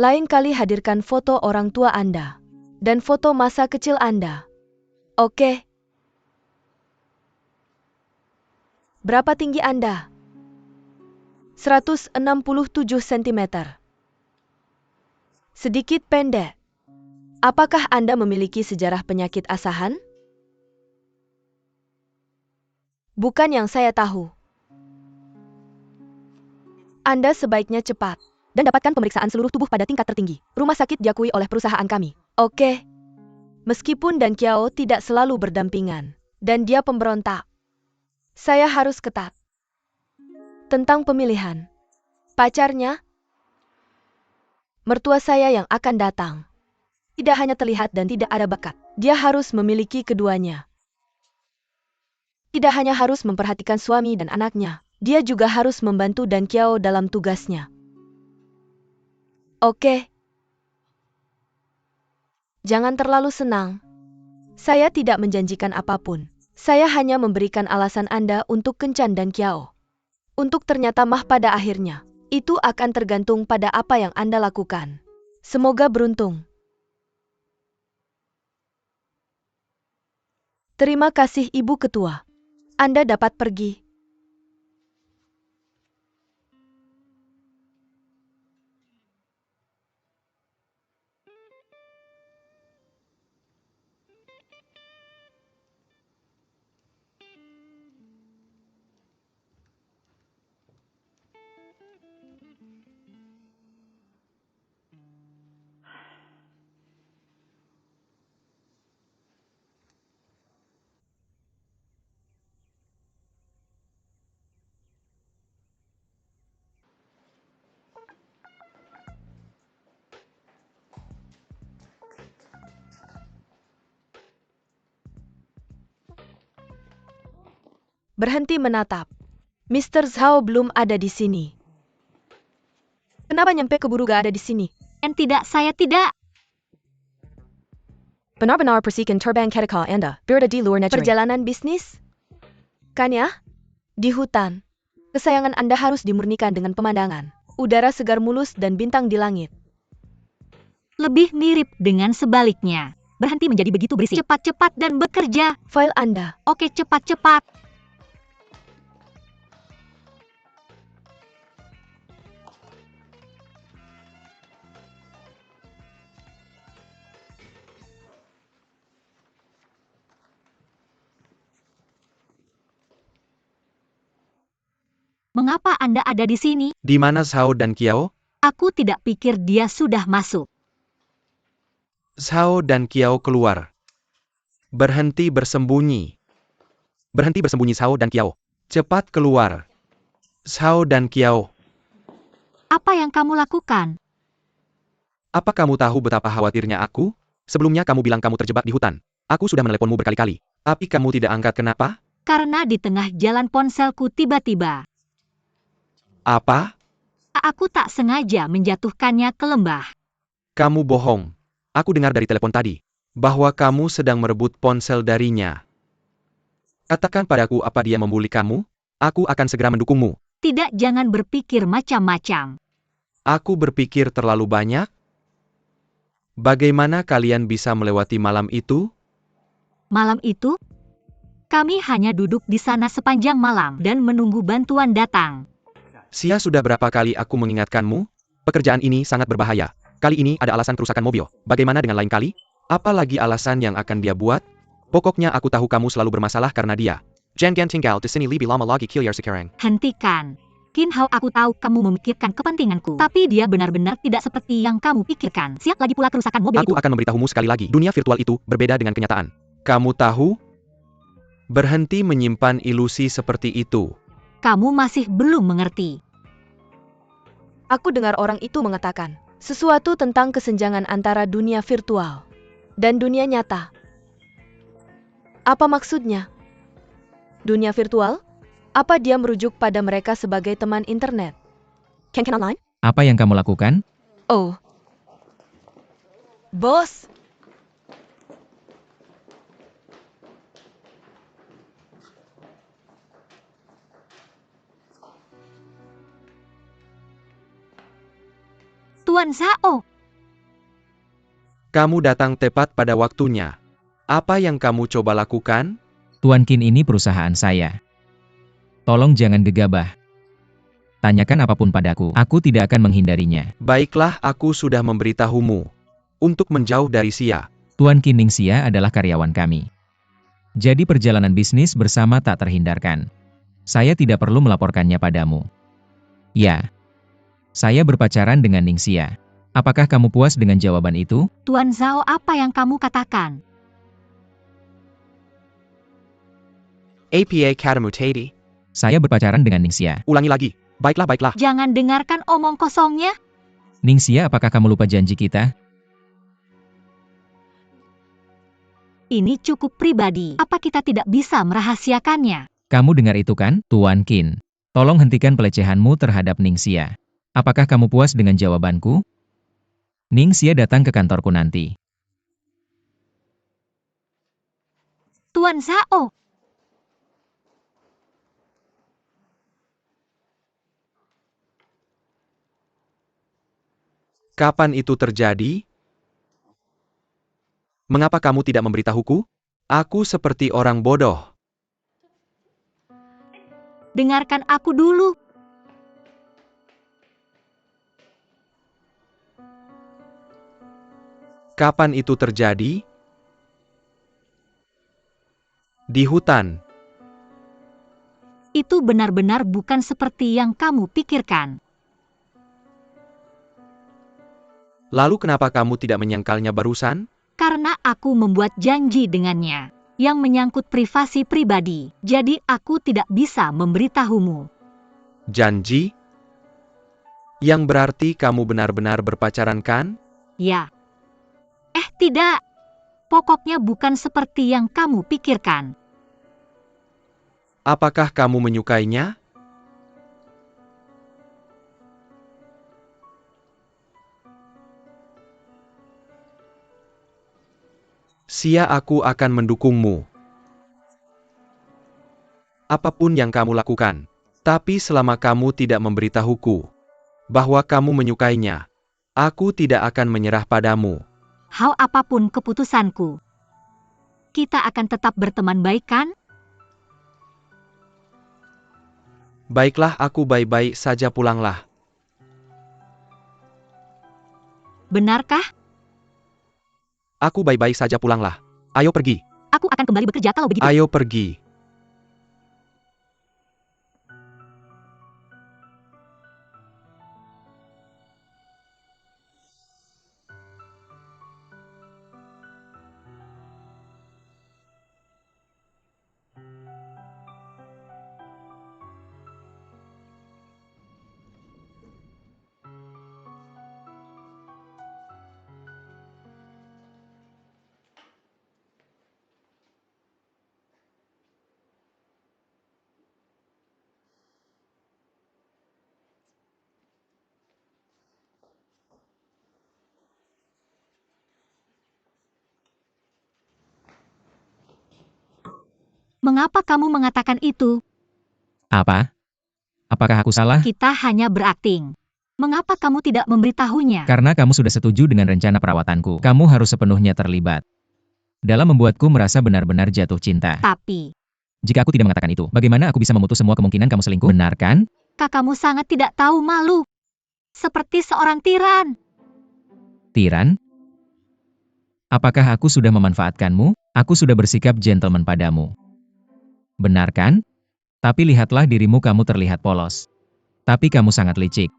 Lain kali hadirkan foto orang tua Anda dan foto masa kecil Anda. Oke? Berapa tinggi Anda? 167 cm. Sedikit pendek. Apakah Anda memiliki sejarah penyakit asahan? Bukan yang saya tahu. Anda sebaiknya cepat dan dapatkan pemeriksaan seluruh tubuh pada tingkat tertinggi. Rumah sakit diakui oleh perusahaan kami. Oke. Meskipun Dan Kiao tidak selalu berdampingan, dan dia pemberontak, saya harus ketat. Tentang pemilihan pacarnya, mertua saya yang akan datang. Tidak hanya terlihat dan tidak ada bakat, dia harus memiliki keduanya. Tidak hanya harus memperhatikan suami dan anaknya, dia juga harus membantu Dan Kiao dalam tugasnya. Oke. Jangan terlalu senang. Saya tidak menjanjikan apapun. Saya hanya memberikan alasan Anda untuk kencan Dan Kiao. Untuk ternyata mah pada akhirnya. Itu akan tergantung pada apa yang Anda lakukan. Semoga beruntung. Terima kasih Ibu Ketua. Anda dapat pergi. Berhenti menatap. Mr. Zhao belum ada di sini. Kenapa nyampe keburu gak ada di sini? Tidak, saya tidak. Benar-benar persikan terbang ketika Anda berada di luar negeri. Perjalanan bisnis? Kan ya? Di hutan. Kesayangan Anda harus dimurnikan dengan pemandangan, udara segar mulus dan bintang di langit. Lebih mirip dengan sebaliknya. Berhenti menjadi begitu berisik. Cepat-cepat dan bekerja. File Anda. Oke, cepat-cepat. Mengapa Anda ada di sini? Di mana Zhao dan Kiao? Aku tidak pikir dia sudah masuk. Zhao dan Kiao keluar. Berhenti bersembunyi. Berhenti bersembunyi Zhao dan Kiao. Cepat keluar. Zhao dan Kiao. Apa yang kamu lakukan? Apa kamu tahu betapa khawatirnya aku? Sebelumnya kamu bilang kamu terjebak di hutan. Aku sudah meneleponmu berkali-kali. Tapi kamu tidak angkat kenapa? Karena di tengah jalan ponselku tiba-tiba. Apa? Aku tak sengaja menjatuhkannya ke lembah. Kamu bohong. Aku dengar dari telepon tadi bahwa kamu sedang merebut ponsel darinya. Katakan padaku apa dia membuli kamu? Aku akan segera mendukungmu. Tidak, jangan berpikir macam-macam. Aku berpikir terlalu banyak. Bagaimana kalian bisa melewati malam itu? Malam itu, kami hanya duduk di sana sepanjang malam dan menunggu bantuan datang. Sia, sudah berapa kali aku mengingatkanmu? Pekerjaan ini sangat berbahaya. Kali ini ada alasan kerusakan mobil. Bagaimana dengan lain kali? Apalagi alasan yang akan dia buat? Pokoknya aku tahu kamu selalu bermasalah karena dia. Jangan tinggal di sini lebih lama lagi kilir sekarang. Hentikan. Qin Hao, aku tahu kamu memikirkan kepentinganku. Tapi dia benar-benar tidak seperti yang kamu pikirkan. Siap lagi pula kerusakan mobil Aku itu. akan memberitahumu sekali lagi. Dunia virtual itu berbeda dengan kenyataan. Kamu tahu? Berhenti menyimpan ilusi seperti itu. Kamu masih belum mengerti. Aku dengar orang itu mengatakan sesuatu tentang kesenjangan antara dunia virtual dan dunia nyata. Apa maksudnya? Dunia virtual? Apa dia merujuk pada mereka sebagai teman internet? Ken Online? Apa yang kamu lakukan? Oh. Bos. Tuan Zhao, Kamu datang tepat pada waktunya. Apa yang kamu coba lakukan? Tuan Qin, ini perusahaan saya. Tolong jangan gegabah. Tanyakan apapun padaku, aku tidak akan menghindarinya. Baiklah, aku sudah memberitahumu. Untuk menjauh dari Sia. Tuan Qin, Ningxia adalah karyawan kami. Jadi perjalanan bisnis bersama tak terhindarkan. Saya tidak perlu melaporkannya padamu. Ya. Saya berpacaran dengan Ningxia. Apakah kamu puas dengan jawaban itu? Tuan Zhao, apa yang kamu katakan? APA Katamu Tadi. Saya berpacaran dengan Ningxia. Ulangi lagi. Baiklah, baiklah. Jangan dengarkan omong kosongnya. Ningxia, apakah kamu lupa janji kita? Ini cukup pribadi. Apa kita tidak bisa merahasiakannya? Kamu dengar itu kan, Tuan Qin? Tolong hentikan pelecehanmu terhadap Ningxia. Apakah kamu puas dengan jawabanku? Ningxia datang ke kantorku nanti. Tuan Zhao, Kapan itu terjadi? Mengapa kamu tidak memberitahuku? Aku seperti orang bodoh. dengarkan aku dulu. Kapan itu terjadi? Di hutan. Itu benar-benar bukan seperti yang kamu pikirkan. Lalu kenapa kamu tidak menyangkalnya barusan? Karena aku membuat janji dengannya yang menyangkut privasi pribadi. Jadi aku tidak bisa memberitahumu. Janji? Yang berarti kamu benar-benar berpacaran kan? Ya. Tidak. Pokoknya bukan seperti yang kamu pikirkan. Apakah kamu menyukainya? Sia, aku akan mendukungmu. Apapun yang kamu lakukan. Tapi selama kamu tidak memberitahuku bahwa kamu menyukainya, aku tidak akan menyerah padamu. Hal apapun keputusanku, kita akan tetap berteman baik kan? Baiklah, aku baik-baik saja, pulanglah. Benarkah? Aku baik-baik saja, pulanglah. Ayo pergi. Aku akan kembali bekerja kalau begitu. Ayo pergi. Mengapa kamu mengatakan itu? Apa? Apakah aku salah? Kita hanya berakting. Mengapa kamu tidak memberitahunya? Karena kamu sudah setuju dengan rencana perawatanku. Kamu harus sepenuhnya terlibat dalam membuatku merasa benar-benar jatuh cinta. Tapi, Jika aku tidak mengatakan itu, bagaimana aku bisa memutus semua kemungkinan kamu selingkuh? Benar kan? kakakmu sangat tidak tahu malu. Seperti seorang tiran. Tiran? Apakah aku sudah memanfaatkanmu? Aku sudah bersikap gentleman padamu. Benar kan? Tapi lihatlah dirimu, kamu terlihat polos. Tapi kamu sangat licik.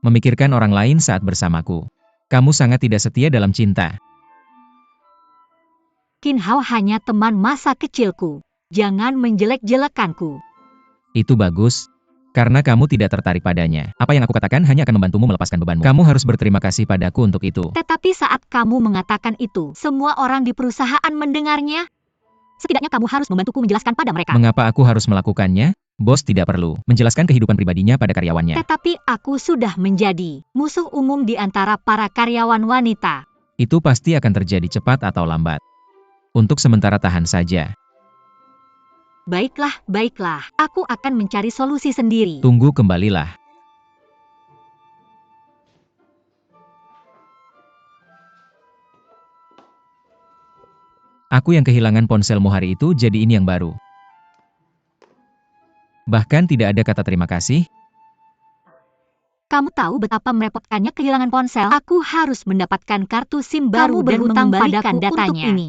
Memikirkan orang lain saat bersamaku. Kamu sangat tidak setia dalam cinta. Qin Hao hanya teman masa kecilku. Jangan menjelek-jelekanku. Itu bagus. Karena kamu tidak tertarik padanya. Apa yang aku katakan hanya akan membantumu melepaskan bebanmu. Kamu harus berterima kasih padaku untuk itu. Tetapi saat kamu mengatakan itu, semua orang di perusahaan mendengarnya. Setidaknya kamu harus membantuku menjelaskan pada mereka. Mengapa aku harus melakukannya? Bos tidak perlu menjelaskan kehidupan pribadinya pada karyawannya. Tetapi aku sudah menjadi musuh umum di antara para karyawan wanita. Itu pasti akan terjadi cepat atau lambat. Untuk sementara tahan saja. Baiklah, baiklah. Aku akan mencari solusi sendiri. Tunggu, kembalilah. Aku yang kehilangan ponselmu hari itu, jadi ini yang baru. Bahkan tidak ada kata terima kasih. Kamu tahu betapa merepotkannya kehilangan ponsel? Aku harus mendapatkan kartu SIM baru dan berhutang mengembalikan padaku untuk datanya. ini.